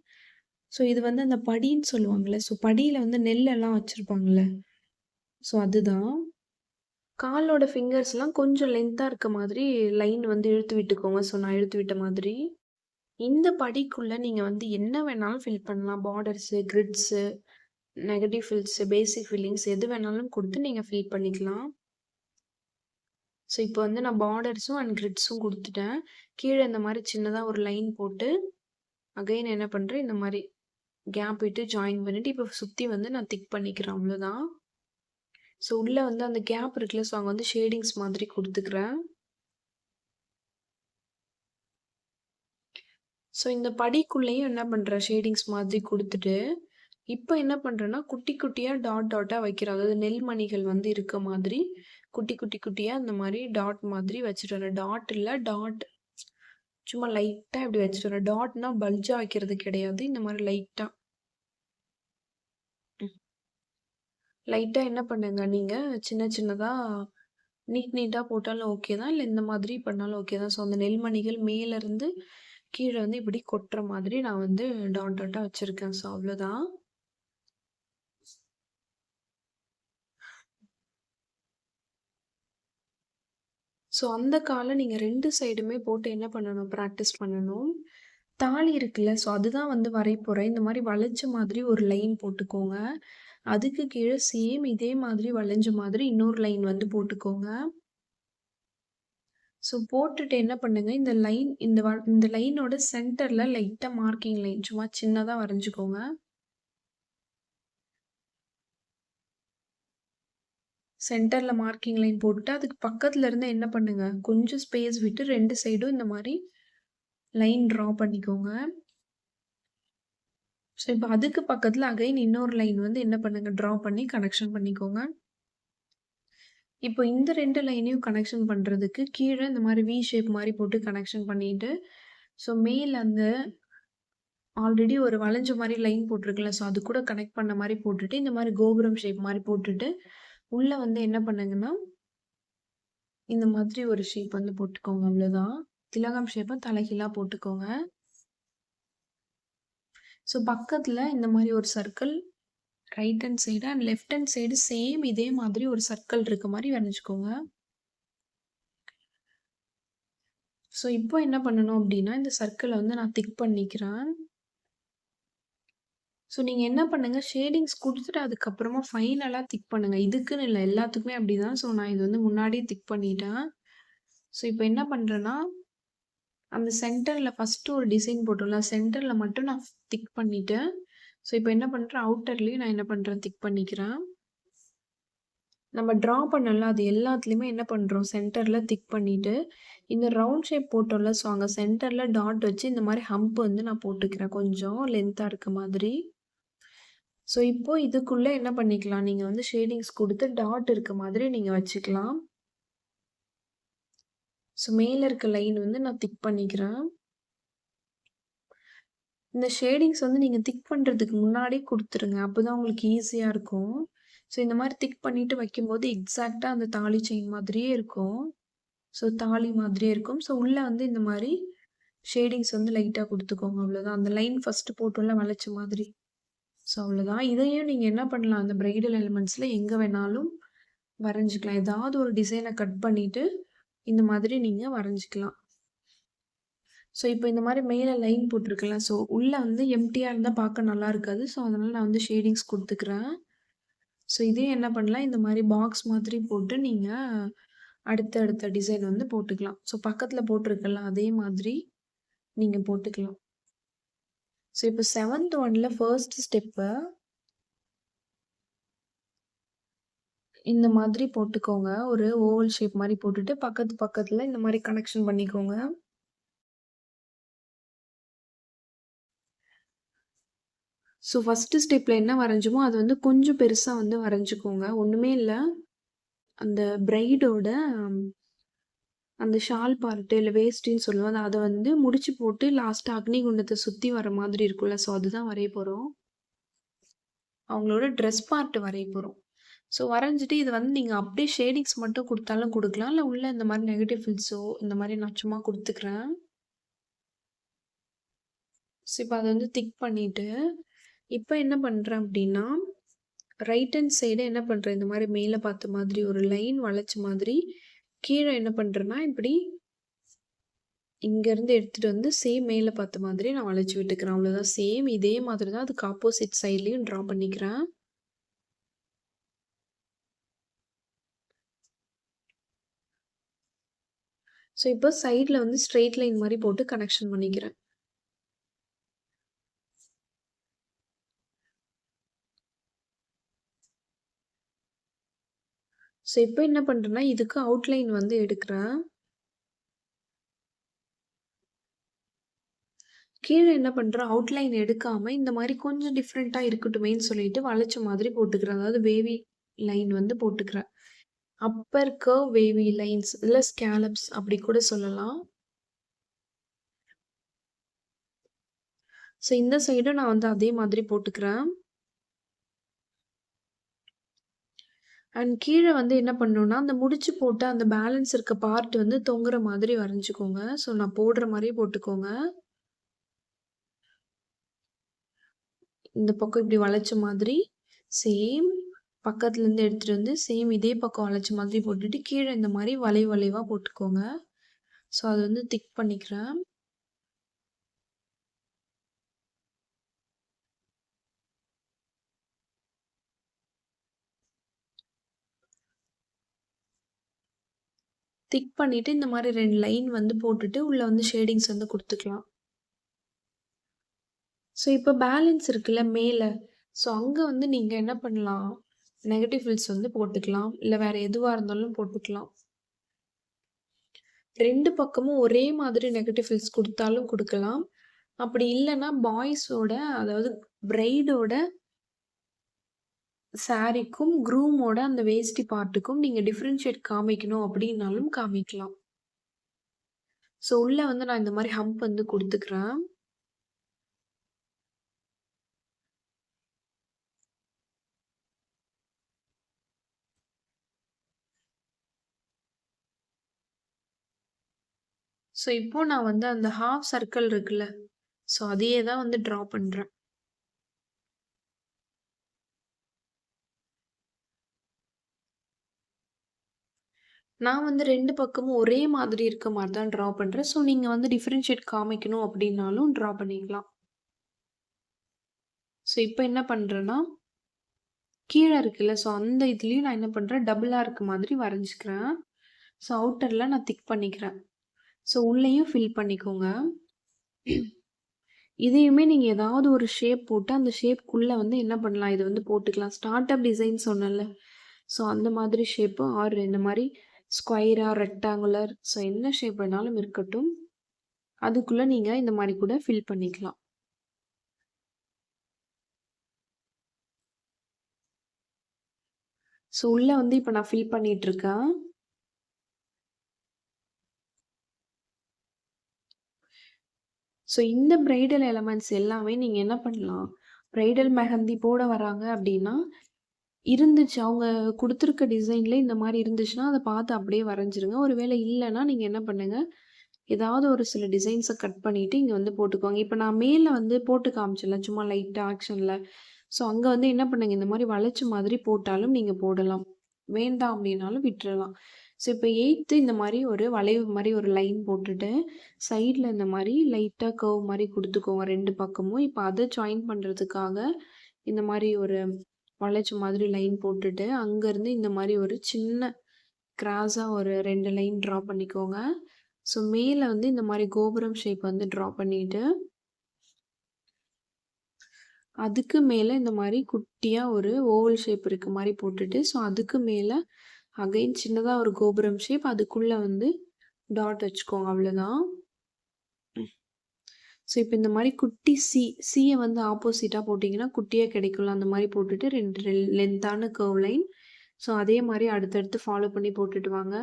[SPEAKER 1] ஸோ இது வந்து அந்த படின்னு சொல்லுவாங்கல்ல. ஸோ படியில வந்து நெல்லெல்லாம் வச்சிருப்பாங்கல்ல. ஸோ அதுதான். காலோட ஃபிங்கர்ஸ்லாம் கொஞ்சம் லென்த்தா இருக்க மாதிரி லைன் வந்து இழுத்து விட்டுக்கோங்க. ஸோ நான் இழுத்து விட்ட மாதிரி. இந்த படிக்குள்ள நீங்க வந்து என்ன வேணாலும் ஃபில் பண்ணலாம். பார்டர்ஸு, கிரிட்ஸு, நெகட்டிவ் ஃபில்ஸு, பேசிக் ஃபில்லிங்ஸ் எது வேணாலும் குடுத்து நீங்க ஃபில் பண்ணிக்கலாம். ஸோ இப்போ வந்து நான் பார்டர்ஸும் அண்ட் கிரிட்ஸும் குடுத்துட்டேன். கீழ இந்த மாரி சின்னதா ஒரு லைன் போட்டு, அகைன் என்ன பண்றேன், இந்த மாரி கேப் விட்டு ஜாயின் பண்ணிட்டு, இப்போ சுத்தி வந்து நான் திக் பண்ணிக்கிறேன் அவ்வளோதான். ஸோ உள்ள வந்து அந்த கேப் இருக்குல்ல, ஸோ அங்க வந்து ஷேடிங்ஸ் மாதிரி குடுத்துக்கிறேன். ஸோ இந்த படிக்குள்ளேயும் என்ன பண்றேன், ஷேடிங்ஸ் மாதிரி குடுத்துட்டு, இப்ப என்ன பண்றேன்னா, குட்டி குட்டியா டாட் டாட்டா வைக்கிறேன். அதாவது நெல்மணிகள் வந்து இருக்க மாதிரி, குட்டி குட்டி குட்டியா இந்த மாரி டாட் மாதிரி வச்சுட்டு வரேன். டாட் இல்ல, டாட் சும்மா லைட்டா இப்படி வச்சுட்டு வரேன். டாட்னா பல்ஜா வைக்கிறது கிடையாது. இந்த மாரி லைட்டா. ம். லைட்டா என்ன பண்ணுங்க நீங்க, சின்ன சின்னதா நீட்டா போட்டாலும் ஓகே தான். இல்ல இந்த மாதிரி பண்ணாலும் ஓகே தான். ஸோ அந்த நெல்மணிகள் மேலருந்து கீழ வந்து இப்படி கொட்டுற மாதிரி நான் வந்து டாட் டாட்டா வச்சிருக்கேன். ஸோ அவ்வளோதான். ஸோ ஸோ அந்த கால நீங்க 2 சைடுமே போட்டு என்ன பண்ணணும்? பிராக்டிஸ் பண்ணணும். தாலி இருக்குல்ல, ஸோ அதுதான் வந்து வரையப்போறேன். இந்த மாரி வளைச்ச மாதிரி ஒரு லைன் போட்டுக்கோங்க. அதுக்கு கீழ சேம் இதே மாதிரி வளைஞ்ச மாதிரி இன்னொரு லைன் வந்து போட்டுக்கோங்க. ஸோ போட்டுட்டு என்ன பண்ணுங்க, இந்த லைன் இந்த லைனோட சென்டர்ல லைட்டா மார்க்கிங் லைன் சும்மா சின்னதா வரைஞ்சுக்கோங்க. சென்டர்ல மார்க்கிங் லைன் போட்டுட்டு, அதுக்கு பக்கத்துல இருந்து என்ன பண்ணுங்க, கொஞ்சம் ஸ்பேஸ் விட்டு 2 சைடும் இந்த மாரி லைன் ட்ரா பண்ணிக்கோங்க. ஸோ இப்ப அதுக்கு பக்கத்துல அகைன் இன்னொரு லைன் வந்து என்ன பண்ணுங்க, ட்ரா பண்ணி கனெக்ஷன் பண்ணிக்கோங்க. இப்போ இந்த 2 லைனையும் கனெக்ஷன் பண்றதுக்கு கீழ இந்த மாரி வி ஷேப் மாரி போட்டு கனெக்ஷன் பண்ணிட்டு, ஸோ மேல் அந்த ஆல்ரெடி ஒரு வளைஞ்ச மாரி லைன் போட்டிருக்குல்ல, ஸோ அது கூட கனெக்ட் பண்ண மாரி போட்டுட்டு, இந்த மாரி கோபுரம் ஷேப் மாரி போட்டுட்டு, உள்ள வந்து என்ன பண்ணுங்கன்னா, இந்த மாதிரி ஒரு ஷேப் வந்து போட்டுக்கோங்க அவ்வளோதான். திலகம் ஷேப்ப தலைகீழா போட்டுக்கோங்க. ஸோ பக்கத்துல இந்த மாரி ஒரு circle right hand side and left hand side same இதே மாதிரி ஒரு சர்க்கிள் இருக்க மாரி வரைஞ்சுக்கோங்க. ஸோ இப்போ என்ன பண்ணணும் அப்டின்னா, இந்த சர்க்கிள வந்து நான் திக் பண்ணிக்கிறேன். ஸோ நீங்க என்ன பண்ணுங்க, ஷேடிங்ஸ் குடுத்துட்டு அதுக்கப்புறமா ஃபைனலா திக் பண்ணுங்க. இதுக்குன்னு இல்ல, எல்லாத்துக்குமே அப்படிதான். ஸோ நான் இது வந்து முன்னாடியே திக் பண்ணிட்டேன். ஸோ இப்போ என்ன பண்றேன்னா, அந்த சென்டர்ல ஃபர்ஸ்ட்டு ஒரு டிசைன் போட்டோம்ல, சென்டர்ல மட்டும் நான் திக் பண்ணிட்டு, ஸோ இப்போ என்ன பண்றேன், அவுட்டர்லயும் நான் என்ன பண்றேன், திக் பண்ணிக்கிறேன். நம்ம ட்ரா பண்ணோம்ல, அது எல்லாத்துலயுமே என்ன பண்றோம், சென்டர்ல திக் பண்ணிட்டு, இந்த ரவுண்ட் ஷேப் போட்டோம்ல, ஸோ அங்க சென்டர்ல டாட் வச்சு இந்த மாரி ஹம்ப் வந்து நான் போட்டுக்கிறேன். கொஞ்சம் லென்த்தா இருக்க மாதிரி. ஸோ இப்போ இதுக்குள்ள என்ன பண்ணிக்கலாம், நீங்க வந்து ஷேடிங்ஸ் குடுத்து டாட் இருக்க மாதிரி நீங்க வச்சுக்கலாம். ஸோ மேல இருக்க லைன் வந்து நான் திக் பண்ணிக்கிறேன். இந்த ஷேடிங்ஸ் வந்து நீங்க திக் பண்றதுக்கு முன்னாடியே குடுத்துருங்க. அப்பதான் உங்களுக்கு ஈஸியா இருக்கும். ஸோ இந்த மாரி திக் பண்ணிட்டு வைக்கும்போது எக்ஸாக்ட்டா அந்த தாலி செயின் மாதிரியே இருக்கும். ஸோ தாலி மாதிரியே இருக்கும். ஸோ உள்ள வந்து இந்த மாரி ஷேடிங்ஸ் வந்து லைட்டா குடுத்துக்கோங்க அவ்வளோதான். அந்த லைன் ஃபர்ஸ்ட்டு போட்டோம்ல வளைச்ச மாதிரி. ஸோ அவ்வளோதான். இதையும் நீங்க என்ன பண்ணலாம், அந்த பிரைடல் எலிமெண்ட்ஸ்ல எங்க வேணாலும் வரைஞ்சுக்கலாம். ஏதாவது ஒரு டிசைன கட் பண்ணிட்டு, இந்த மாதிரி நீங்க வரைஞ்சுக்கலாம். ஸோ இப்போ இந்த மாரி மேல லைன் போட்டிருக்குல்ல, ஸோ உள்ள வந்து எம்ப்டியா இருந்தா பார்க்க நல்லா இருக்காது. ஸோ அதனால நான் வந்து ஷேடிங்ஸ் குடுத்துக்கிறேன். ஸோ இதையும் என்ன பண்ணலாம், இந்த மாரி பாக்ஸ் மாதிரி போட்டு நீங்க அடுத்த டிசைன் வந்து போட்டுக்கலாம். ஸோ பக்கத்துல போட்டிருக்குல்ல, அதே மாதிரி நீங்க போட்டுக்கலாம். ஸோ இப்போ 7th ஒன்ல ஃபர்ஸ்ட் ஸ்டெப்ப இந்த மாதிரி போட்டுக்கோங்க. ஒரு ஓவல் ஷேப் மாரி போட்டுட்டு, பக்கத்துல இந்த மாரி கனெக்ஷன் பண்ணிக்கோங்க. ஸோ ஃபர்ஸ்ட் ஸ்டெப்ல என்ன வரைஞ்சோமோ, அது வந்து கொஞ்சம் பெருசா வந்து வரைஞ்சுக்கோங்க. ஒண்ணுமே இல்ல. அந்த பிரைடோட அந்த ஷால் பார்ட் இல்ல வேஷ்டின்னு சொல்லுவோம். அத வந்து முடிச்சு போட்டு லாஸ்ட்டா அக்னி குண்டத்த சுத்தி வர மாதிரி இருக்கும்ல. ஸோ அதுதான் வரைய போறோம். அவங்களோட ட்ரெஸ் பார்ட் வரைய போறோம். ஸோ வரைஞ்சுட்டு இத வந்து நீங்க அப்படியே ஷேடிங்ஸ் மட்டும் குடுத்தாலும் குடுக்கலாம். இல்ல உள்ள இந்த மாரி நெகட்டிவ் ஃபில்ஸோ இந்த மாரி நான் சும்மா குடுத்துக்கிறேன். ஸோ இப்ப அத வந்து திக் பண்ணிட்டு, இப்ப என்ன பண்றேன் அப்படின்னா, ரைட் ஹேண்ட் சைடு என்ன பண்றேன், இந்த மாரி மேல பார்த்த மாதிரி ஒரு லைன் வளைச்ச மாதிரி, கீழ என்ன பண்றேன்னா, இப்படி இங்கருந்து எடுத்துட்டு வந்து சேம் மேல பார்த்த மாதிரி நான் வளைச்சு விட்டுக்கிறேன். அவ்வளோதான். சேம் இதே மாதிரி தான் அதுக்கு ஆப்போசிட் சைட்லயும் ட்ரா பண்ணிக்கிறேன். ஸோ இப்போ சைட்ல வந்து ஸ்ட்ரெய்ட் லைன் மாரி போட்டு கனெக்ஷன் பண்ணிக்கிறேன். ஸோ இப்போ என்ன பண்றேன்னா, இதுக்கு அவுட்லைன் வந்து எடுக்கிறேன். கீழ என்ன பண்றேன், அவுட்லைன் எடுக்காம இந்த மாரி கொஞ்சம் டிஃப்ரெண்ட்டா இருக்கட்டுமேன்னு சொல்லிட்டு வளைச்ச மாதிரி போட்டுக்கிறேன். அதாவது வேவி லைன் வந்து போட்டுக்கிறேன். அப்பர் கர்வ் வேவி லைன்ஸ் இல்ல ஸ்கேலப்ஸ் அப்படி கூட சொல்லலாம். ஸோ இந்த சைடும் நான் வந்து அதே மாதிரி போட்டுக்கிறேன். அண்ட் கீழ வந்து என்ன பண்ணணும்னா, அந்த முடிச்சு போட்ட அந்த பேலன்ஸ் இருக்க பார்ட் வந்து தொங்குற மாதிரி வரைஞ்சுக்கோங்க. ஸோ நான் போடுற மாரியே போட்டுக்கோங்க. இந்த பக்கம் இப்படி வளைச்ச மாதிரி சேம் பக்கத்துலேருந்து எடுத்துகிட்டு வந்து சேம் இதே பக்கம் வளைச்ச மாதிரி போட்டுட்டு கீழே இந்த மாதிரி வளைவு வளைவாக போட்டுக்கோங்க. ஸோ அது வந்து திக் பண்ணிக்கிறேன். திக் பண்ணிட்டு இந்த மாதிரி 2 லைன் வந்து போட்டுட்டு உள்ள வந்து ஷேடிங்ஸ் வந்து குடுத்துக்கலாம். ஸோ இப்போ பேலன்ஸ் இருக்குல்ல மேல, ஸோ அங்க வந்து நீங்க என்ன பண்ணலாம், நெகட்டிவ் ஃபில்ஸ் வந்து போட்டுக்கலாம். இல்ல வேற எதுவா இருந்தாலும் போட்டுக்கலாம். 2 பக்கமும் ஒரே மாதிரி நெகட்டிவ் ஃபில்ஸ் குடுத்தாலும் குடுக்கலாம். அப்படி இல்லன்னா பாய்ஸோட அதாவது பிரைடோட சாரிக்கும், க்ரூமோட அந்த வேஷ்டி பார்ட்டுக்கும் நீங்க டிஃபரன்ஷியேட் காமிக்கணும் அப்படின்னாலும் காமிக்கலாம். ஸோ உள்ள வந்து நான் இந்த மாரி ஹம்ப் வந்து குடுத்துக்கிறேன். ஸோ இப்போ நான் வந்து அந்த ஹாஃப் சர்க்கிள் இருக்குல்ல, ஸோ அதையே தான் வந்து ட்ரா பண்றேன். நான் வந்து 2 பக்கமும் ஒரே மாதிரி இருக்க மாரி தான் ட்ரா பண்றேன். ஸோ நீங்க வந்து டிஃபரன்ஷியேட் காமிக்கணும் அப்படின்னாலும் ட்ரா பண்ணிக்கலாம். ஸோ இப்போ என்ன பண்றேன்னா, கீழ இருக்குல்ல, ஸோ அந்த இதுலயும் நான் என்ன பண்றேன், டபுளா இருக்க மாதிரி வரைஞ்சுக்கிறேன். ஸோ அவுட்டர்ல நான் திக் பண்ணிக்கிறேன். ஸோ உள்ளேயும் ஃபில் பண்ணிக்கோங்க. இதையுமே நீங்க ஏதாவது ஒரு ஷேப் போட்டு அந்த ஷேப்க்குள்ள வந்து என்ன பண்ணலாம், இது வந்து போட்டுக்கலாம். ஸ்டார்ட் அப் டிசைன் சொன்னேன்ல, ஸோ அந்த மாதிரி ஷேப்பு ஆர் இந்த மாரி ஸ்கொயரா, ரெக்டாங்குலர் ஸோ என்ன ஷேப் வேணாலும் இருக்கட்டும். அதுக்குள்ள நீங்க இந்த மாரி கூட ஃபில் பண்ணிக்கலாம். ஸோ உள்ள வந்து இப்ப நான் ஃபில் பண்ணிட்டுருக்கேன். ஸோ இந்த பிரைடல் எலமெண்ட்ஸ் எல்லாமே நீங்க என்ன பண்ணலாம், பிரைடல் மெஹந்தி போட வராங்க அப்டின்னா, இருந்துச்சு அவங்க குடுத்துருக்க டிசைன்ல இந்த மாரி இருந்துச்சுன்னா, அத பார்த்து அப்படியே வரைஞ்சிருங்க. ஒரு வேளை இல்லன்னா, நீங்க என்ன பண்ணுங்க, ஏதாவது ஒரு சில டிசைன்ஸ கட் பண்ணிட்டு இங்க வந்து போட்டுக்கோங்க. இப்ப நான் மேல வந்து போட்டு காமிச்சேன்ல, சும்மா லைட்டா ஆக்ஷன்ல. ஸோ அங்க வந்து என்ன பண்ணுங்க, இந்த மாரி வளைச்ச மாதிரி போட்டாலும் நீங்க போடலாம். வேண்டாம் அப்டின்னாலும் விட்டுறலாம். ஸோ இப்ப 8த் இந்த மாரி ஒரு வளைவு மாரி ஒரு லைன் போட்டுட்டு, சைட்ல இந்த மாரி லைட்டா கர்வ் மாரி குடுத்துக்கோங்க 2 பக்கமும். இப்ப அத ஜாயின் பண்றதுக்காக இந்த மாரி ஒரு வளைச்ச மாதிரி லைன் போட்டுட்டு, அங்கருந்து இந்த மாரி ஒரு சின்ன கிராஸா ஒரு 2 லைன் ட்ரா பண்ணிக்கோங்க. ஸோ மேல வந்து இந்த மாரி கோபுரம் ஷேப் வந்து ட்ரா பண்ணிட்டு, அதுக்கு மேல இந்த மாரி குட்டியா ஒரு ஓவல் ஷேப் இருக்க மாரி போட்டுட்டு, ஸோ அதுக்கு மேல அகைன் சின்னதா ஒரு கோபுரம் ஷேப் அதுக்குள்ள வந்து டாட் வச்சுக்கோங்க அவ்வளோதான். ஸோ இப்ப இந்த மாரி குட்டி சிய வந்து ஆப்போசிட்டா போட்டீங்கன்னா, குட்டியா கிடைக்கும்ல அந்த மாரி போட்டுட்டு 2 லென்த்தான கர்வ் லைன். ஸோ அதே மாரி அடுத்தடுத்து ஃபாலோ பண்ணி போட்டுட்டு வாங்க.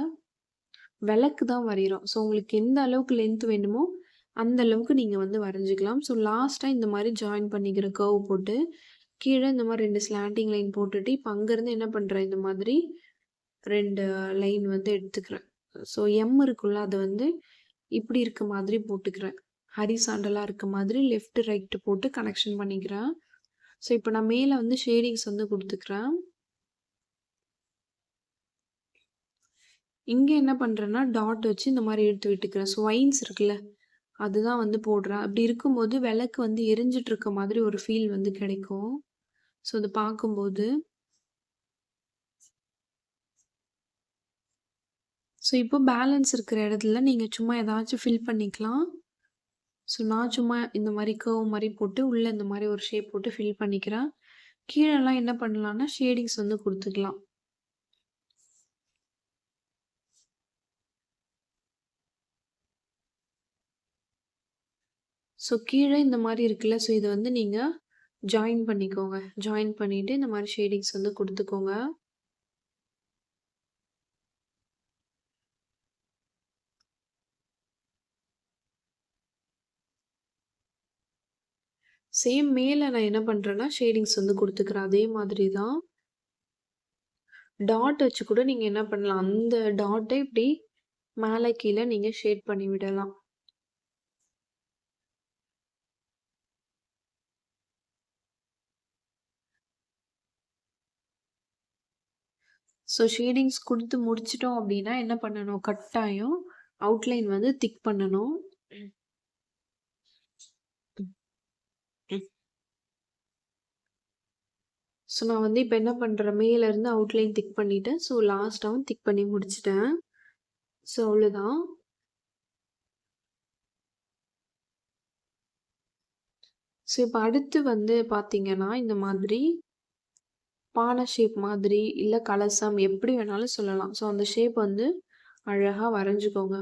[SPEAKER 1] விளக்கு தான் வரையிறோம். ஸோ உங்களுக்கு எந்த அளவுக்கு லென்த் வேணுமோ, அந்த அளவுக்கு நீங்க வந்து வரைஞ்சுக்கலாம். ஸோ லாஸ்ட்டா இந்த மாரி ஜாயின் பண்ணிக்கிற கர்வ் போட்டு, கீழ இந்த மாரி 2 ஸ்லாண்டிங் லைன் போட்டுட்டு, இப்ப அங்கருந்து என்ன பண்றேன், இந்த மாதிரி 2 லைன் வந்து எடுத்துக்கிறேன். ஸோ எம் இருக்குல்ல, அத வந்து இப்டி இருக்க மாதிரி போட்டுக்கிறேன். ஹரிசாண்டலா இருக்க மாதிரி லெஃப்ட், ரைட் போட்டு கனெக்ஷன் பண்ணிக்கிறேன். ஸோ இப்ப நான் மேல வந்து ஷேடிங்ஸ் வந்து குடுத்துக்கிறேன். இங்க என்ன பண்றேன்னா, டாட் வச்சு இந்த மாரி இழுத்து விட்டுக்கிறேன். ஸோ வைன்ஸ் இருக்குல்ல, அதுதான் வந்து போடுறேன். அப்படி இருக்கும்போது விளக்கு வந்து எரிஞ்சிட்டு இருக்க மாதிரி ஒரு ஃபீல் வந்து கிடைக்கும். ஸோ அத பார்க்கும்போது. ஸோ இப்போ பேலன்ஸ் இருக்கிற இடத்துல நீங்க சும்மா ஏதாச்சும் ஃபில் பண்ணிக்கலாம். ஸோ நான் சும்மா இந்த மாரி கர்வ் மாரி போட்டு, உள்ள இந்த மாரி ஒரு ஷேப் போட்டு ஃபில் பண்ணிக்கிறேன். கீழலாம் என்ன பண்ணலாம்னா, ஷேடிங்ஸ் வந்து குடுத்துக்கலாம். ஸோ கீழ இந்த மாரி இருக்குல்ல, ஸோ இத வந்து நீங்க ஜாயின் பண்ணிக்கோங்க. ஜாயின் பண்ணிட்டு இந்த மாரி ஷேடிங்ஸ் வந்து குடுத்துக்கோங்க. சேம் மேல நான் என்ன பண்றேன்னா, ஷேடிங்ஸ் வந்து குடுத்துக்கிறேன். அதே மாதிரி தான். டாட் வச்சு கூட நீங்க என்ன பண்ணலாம், அந்த டாட்ட இப்டி மேல கீழ நீங்க ஷேட் பண்ணி விடலாம். ஸோ ஷேடிங்ஸ் குடுத்து முடிச்சுட்டோம் அப்டின்னா என்ன பண்ணணும்? கட்டாயம் அவுட்லைன் வந்து திக் பண்ணணும். ஸோ நான் வந்து இப்ப என்ன பண்றேன், மேலருந்து அவுட்லைன் திக் பண்ணிட்டேன். ஸோ லாஸ்ட்டாவும் திக் பண்ணி முடிச்சுட்டேன். ஸோ அவ்வளோதான். ஸோ இப்ப அடுத்து வந்து பார்த்தீங்கன்னா, இந்த மாதிரி பானை ஷேப் மாதிரி, இல்ல கலசம் எப்படி வேணாலும் சொல்லலாம். ஸோ அந்த ஷேப் வந்து அழகா வரைஞ்சுக்கோங்க.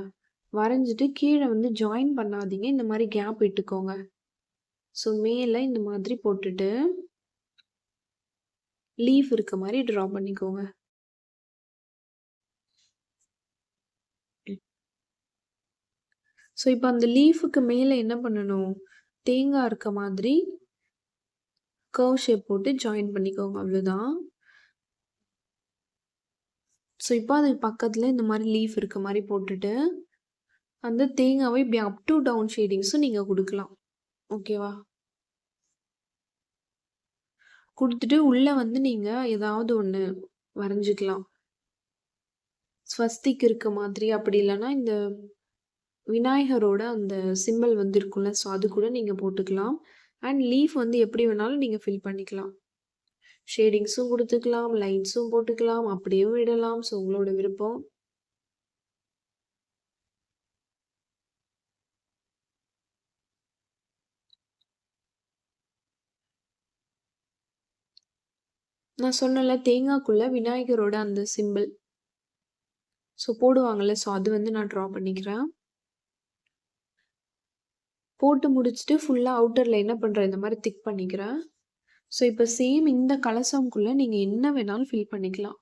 [SPEAKER 1] வரைஞ்சுட்டு கீழ வந்து ஜாயின் பண்ணாதீங்க. இந்த மாரி கேப் விட்டுக்கோங்க. ஸோ மேல இந்த மாதிரி போட்டுட்டு, லீஃப் இருக்க மாரி ட்ரா பண்ணிக்கோங்க. ஸோ இப்ப அந்த லீஃப்க்கு மேல என்ன பண்ணணும்? தேங்காய் இருக்க மாதிரி கர்வ் ஷேப் போட்டு ஜாயின் பண்ணிக்கோங்க. அவ்வளோதான். ஸோ இப்போ அதுக்கு பக்கத்துல இந்த மாரி லீஃப் இருக்க மாரி போட்டுட்டு, அந்த தேங்காவ இப்படி அப் டூ டவுன் ஷேடிங்ஸும் நீங்க குடுக்கலாம். ஓகேவா? குடுத்துட்டு உள்ள வந்து நீங்க ஏதாவது ஒண்ணு வரைஞ்சுக்கலாம். ஸ்வஸ்திக் இருக்க மாதிரி, அப்படி இல்லன்னா இந்த விநாயகரோட அந்த சிம்பல் வந்து இருக்கும்ல, ஸோ அது கூட நீங்க போட்டுக்கலாம். அண்ட் லீஃப் வந்து எப்படி வேணாலும் நீங்க ஃபில் பண்ணிக்கலாம். ஷேடிங்ஸும் குடுத்துக்கலாம், லைன்ஸும் போட்டுக்கலாம், அப்படியே விடலாம். ஸோ உங்களோட விருப்பம். நான் சொன்னேன்ல தேங்காய்க்குள்ள விநாயகரோட அந்த சிம்பல். ஸோ போடுவாங்கல்ல, ஸோ அது வந்து நான் ட்ரா பண்ணிக்கிறேன். போட்டு முடிச்சுட்டு ஃபுல்லா அவுட்டர்ல என்ன பண்றேன், இந்த மாரி திக் பண்ணிக்கிறேன். ஸோ இப்ப சேம் இந்த கலசம்குள்ள நீங்க என்ன வேணாலும் ஃபில் பண்ணிக்கலாம்.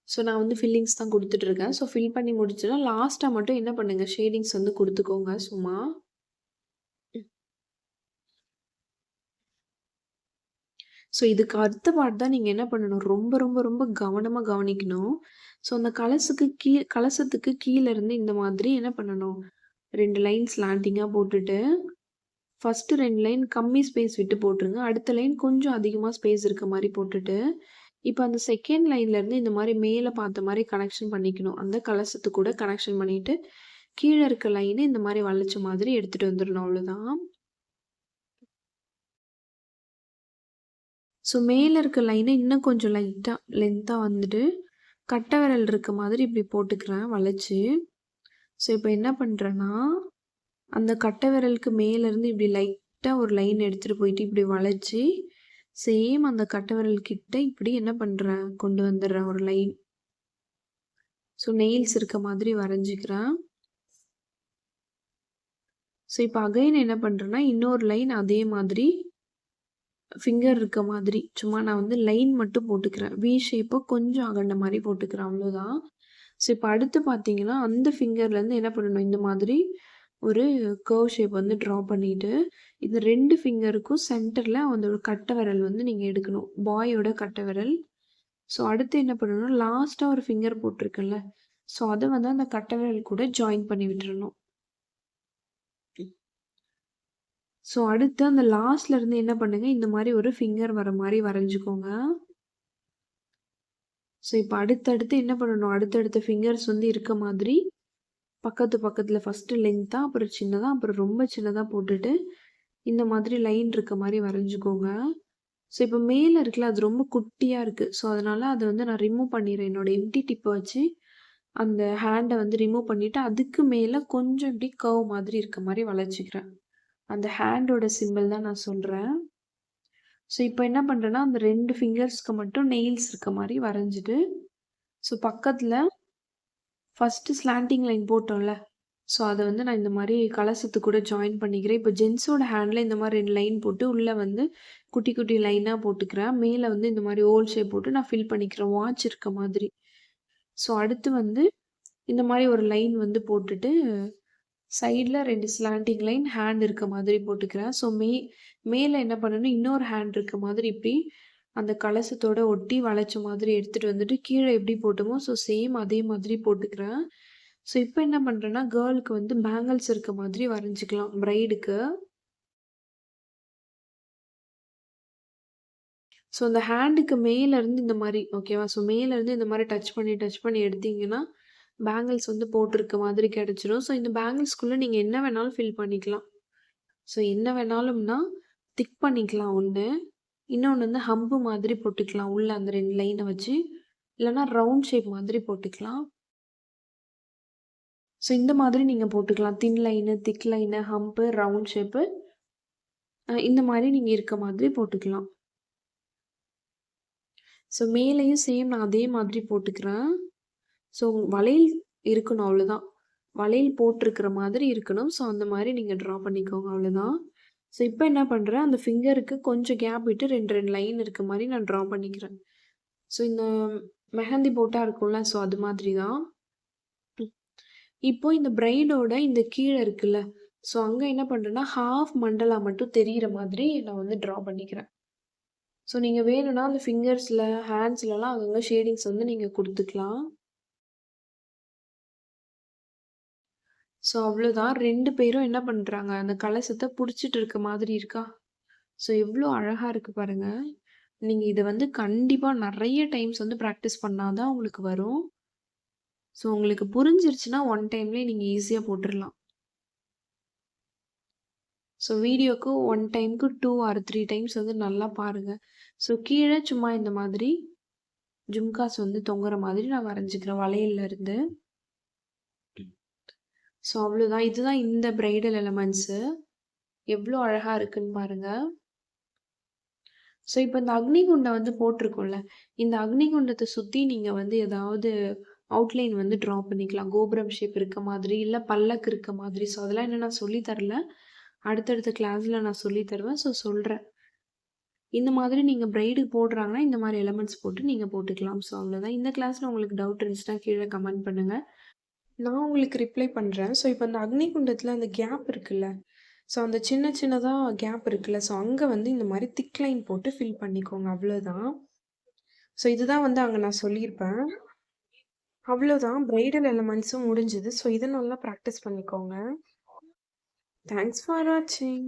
[SPEAKER 1] ஸோ நான் வந்து ஃபில்லிங்ஸ் தான் குடுத்துட்டுருக்கேன். ஸோ ஃபில் பண்ணி முடிச்சுன்னா, லாஸ்ட்டா மட்டும் என்ன பண்ணுங்க, ஷேடிங்ஸ் வந்து குடுத்துக்கோங்க சும்மா. ஸோ இதுக்கு அடுத்த பார்ட் தான் நீங்க என்ன பண்ணணும், ரொம்ப ரொம்ப ரொம்ப கவனமா கவனிக்கணும். ஸோ அந்த கலசத்துக்கு கீழ இருந்து இந்த மாதிரி என்ன பண்ணணும், 2 லைன் ஸ்லாண்டிங்கா போட்டுட்டு, ஃபர்ஸ்ட் 2 லைன் கம்மி ஸ்பேஸ் விட்டு போட்டுருங்க. அடுத்த லைன் கொஞ்சம் அதிகமா ஸ்பேஸ் இருக்க மாரி போட்டுட்டு, இப்ப அந்த செகண்ட் லைன்ல இருந்து இந்த மாரி மேல பார்த்த மாரி கனெக்ஷன் பண்ணிக்கணும். அந்த கலசத்து கூட கனெக்ஷன் பண்ணிட்டு, கீழ இருக்க லைன இந்த மாரி வளைச்ச மாதிரி எடுத்துட்டு வந்துரணும். அவ்வளோதான். ஸோ மேல இருக்க லைன இன்னும் கொஞ்சம் லைட்டா லென்த்தா வந்துட்டு, கட்டை விரல் இருக்க மாதிரி இப்படி போட்டுக்கிறேன் வளைச்சு. ஸோ இப்ப என்ன பண்றேன்னா, அந்த கட்டை விரலுக்கு மேலருந்து இப்படி லைட்டா ஒரு லைன் எடுத்துட்டு போயிட்டு இப்படி வளைச்சு, சேம் அந்த கட்டை விரல் கிட்ட இப்படி என்ன பண்றேன், கொண்டு வந்துடுறேன் ஒரு லைன். ஸோ நெயில்ஸ் இருக்க மாதிரி வரைஞ்சுக்கிறேன். ஸோ இப்ப அகைன் என்ன பண்றேன்னா, இன்னொரு லைன் அதே மாதிரி ஃபிங்கர் இருக்க மாதிரி, சும்மா நான் வந்து லைன் மட்டும் போட்டுக்கிறேன். வி ஷேப்ப கொஞ்சம் அகண்ட மாரி போட்டுக்கிறேன். அவ்வளோதான். ஸோ இப்ப அடுத்து பார்த்தீங்கன்னா, அந்த ஃபிங்கர்லேருந்து என்ன பண்ணணும், இந்த மாதிரி ஒரு கர்வ் ஷேப் வந்து ட்ரா பண்ணிட்டு, இந்த 2 ஃபிங்கருக்கும் சென்டர்ல அந்த ஒரு கட்டை விரல் வந்து நீங்க எடுக்கணும். பாயோட கட்டை விரல். ஸோ அடுத்து என்ன பண்ணணும்னா, லாஸ்ட்டா ஒரு ஃபிங்கர் போட்டிருக்கேன்ல, ஸோ அத வந்து அந்த கட்டை விரல் கூட ஜாயின் பண்ணி விட்டுறணும். ஸோ அடுத்து அந்த லாஸ்ட்ல இருந்து என்ன பண்ணுங்க, இந்த மாரி ஒரு ஃபிங்கர் வர மாரி வரைஞ்சுக்கோங்க. ஸோ இப்ப அடுத்தடுத்து என்ன பண்ணணும், அடுத்தடுத்த ஃபிங்கர்ஸ் வந்து இருக்க மாதிரி பக்கத்துல ஃபர்ஸ்ட்டு லென்த்தா, அப்புறம் சின்னதா, அப்புறம் ரொம்ப சின்னதா போட்டுட்டு, இந்த மாதிரி லைன் இருக்க மாரி வரைஞ்சுக்கோங்க. ஸோ இப்ப மேல இருக்குல்ல, அது ரொம்ப குட்டியா இருக்கு. ஸோ அதனால அத வந்து நான் ரிமூவ் பண்ணிர்றேன். என்னோட எம்ப்டி டிப்ப வச்சு அந்த ஹேண்ட வந்து ரிமூவ் பண்ணிட்டு, அதுக்கு மேல கொஞ்சம் இப்படி கர்வ் மாதிரி இருக்க மாரி வளைச்சுக்கிறேன். அந்த ஹேண்டோட சிம்பல் தான் நான் சொல்றேன். ஸோ இப்ப என்ன பண்றேன்னா, அந்த 2 ஃபிங்கர்ஸ்க்கு மட்டும் நெயில்ஸ் இருக்க மாரி வரைஞ்சுட்டு, ஸோ பக்கத்துல ஃபர்ஸ்ட்டு ஸ்லாண்டிங் லைன் போட்டோம்ல, ஸோ அத வந்து நான் இந்த மாரி கலசத்து கூட ஜாயின் பண்ணிக்கிறேன். இப்போ ஜென்ஸோட ஹேண்ட்ல இந்த மாரி 2 லைன் போட்டு, உள்ள வந்து குட்டி குட்டி லைனா போட்டுக்கிறேன். மேல வந்து இந்த மாரி ஓல் ஷேப் போட்டு நான் ஃபில் பண்ணிக்கிறேன். வாட்ச் இருக்க மாதிரி. ஸோ அடுத்து வந்து இந்த மாரி ஒரு லைன் வந்து போட்டுட்டு, சைடுல 2 ஸ்லாண்டிங் லைன் ஹேண்ட் இருக்க மாதிரி போட்டுக்கிறேன். ஸோ மேல என்ன பண்ணணும், இன்னொரு ஹேண்ட் இருக்க மாதிரி இப்டி அந்த கலசத்தோட ஒட்டி வளைச்ச மாதிரி எடுத்துட்டு வந்துட்டு, கீழ எப்படி போட்டோமோ, ஸோ சேம் அதே மாதிரி போட்டுக்கிறேன். ஸோ இப்ப என்ன பண்றேன்னா, கேர்ளுக்கு வந்து பேங்கிள்ஸ் இருக்க மாதிரி வரைஞ்சுக்கலாம். பிரைடுக்கு. ஸோ அந்த ஹேண்டுக்கு மேலேருந்து இந்த மாரி ஓகேவா? ஸோ மேலேருந்து இந்த மாரி டச் பண்ணி எடுத்தீங்கன்னா, பேங்கிள்ஸ் வந்து போட்டிருக்க மாதிரி கிடைச்சிரும். ஸோ இந்த பேங்கிள்ஸ்குள்ள நீங்க என்ன வேணாலும் ஃபில் பண்ணிக்கலாம். ஸோ என்ன வேணாலும்னா, திக் பண்ணிக்கலாம் ஒண்ணு. இன்னொன்னு வந்து ஹம்பு மாதிரி போட்டுக்கலாம். உள்ள அந்த 2 லைன வச்சு. இல்லன்னா ரவுண்ட் ஷேப் மாதிரி போட்டுக்கலாம். ஸோ இந்த மாதிரி நீங்க போட்டுக்கலாம். தின் லைனு, திக் லைனு, ஹம்பு, ரவுண்ட் ஷேப்பு. இந்த மாரி நீங்க இருக்க மாதிரி போட்டுக்கலாம். ஸோ மேலேயும் சேம் நான் அதே மாதிரி போட்டுக்கிறேன். ஸோ வளையல் இருக்கணும் அவ்வளோதான். வளையல் போட்டிருக்கிற மாதிரி இருக்கணும். ஸோ அந்த மாரி நீங்க ட்ரா பண்ணிக்கோங்க அவ்வளோதான். ஸோ இப்ப என்ன பண்றேன், அந்த ஃபிங்கருக்கு கொஞ்சம் கேப் விட்டு 2, 2 லைன் இருக்க மாரி நான் ட்ரா பண்ணிக்கிறேன். ஸோ இந்த மெஹந்தி போட்டா இருக்கும்ல, ஸோ அது மாதிரி தான். இப்போ இந்த பிரைடோட இந்த கீழ இருக்குல்ல, ஸோ அங்க என்ன பண்றேன்னா, ஹாஃப் மண்டலா மட்டும் தெரியிற மாதிரி நான் வந்து ட்ரா பண்ணிக்கிறேன். ஸோ நீங்க வேணும்னா அந்த ஃபிங்கர்ஸ்ல, ஹேண்ட்ஸ்லலாம் அங்கங்க ஷேடிங்ஸ் வந்து நீங்க குடுத்துக்கலாம். ஸோ அவ்வளோதான். 2 பேரும் என்ன பண்றாங்க, அந்த கலசத்த புடிச்சிட்டு இருக்க மாதிரி இருக்கா? ஸோ எவ்ளோ அழகா இருக்கு பாருங்க. நீங்க இத வந்து கண்டிப்பா நெறைய டைம்ஸ் வந்து பிராக்டிஸ் பண்ணா தான் உங்களுக்கு வரும். ஸோ உங்களுக்கு புரிஞ்சிருச்சுன்னா, ஒன் டைம்லயே நீங்க ஈஸியா போட்டுறலாம். ஸோ வீடியோக்கு 1 டைம்க்கு 2 ஆர் 3 டைம்ஸ் வந்து நல்லா பாருங்க. ஸோ கீழ சும்மா இந்த மாதிரி ஜும்காஸ் வந்து தொங்குற மாதிரி நான் வரைஞ்சுக்கிறேன் வளையல்ல இருந்து. ஸோ அவ்வளோதான். இதுதான் இந்த பிரைடல் எலமெண்ட்ஸு. எவ்ளோ அழகா இருக்குன்னு பாருங்க. ஸோ இப்ப இந்த அக்னிகுண்டம் வந்து போட்டிருக்கோம்ல, இந்த அக்னிகுண்டத்த சுத்தி நீங்க வந்து ஏதாவது அவுட்லைன் வந்து ட்ரா பண்ணிக்கலாம். கோபுரம் ஷேப் இருக்க மாதிரி, இல்ல பல்லக்கு இருக்க மாதிரி. ஸோ அதெல்லாம் இன்னும் நான் சொல்லி தரல. அடுத்தடுத்த கிளாஸ்ல நான் சொல்லி தருவேன். ஸோ சொல்றேன். இந்த மாதிரி நீங்க பிரைடுக்கு போடுறாங்கன்னா, இந்த மாரி எலிமெண்ட்ஸ் போட்டு நீங்க போட்டுக்கலாம். ஸோ அவ்வளோதான். இந்த கிளாஸ்ல உங்களுக்கு டவுட் இருந்துச்சுன்னா கீழ கமெண்ட் பண்ணுங்க. நான் உங்களுக்கு ரிப்ளை பண்றேன். ஸோ இப்ப அந்த அக்னிகுண்டத்துல அந்த கேப் இருக்குல்ல, ஸோ அந்த சின்ன சின்னதா கேப் இருக்குல்ல, ஸோ அங்க வந்து இந்த மாரி திக் லைன் போட்டு ஃபில் பண்ணிக்கோங்க. அவ்வளோதான். ஸோ இதுதான் வந்து அங்க நான் சொல்லியிருப்பேன். அவ்வளோதான். பிரைடல் எலிமெண்ட்ஸும் முடிஞ்சுது. ஸோ இத நல்லா பிராக்டிஸ் பண்ணிக்கோங்க. தேங்க்ஸ் ஃபார் வாட்சிங்.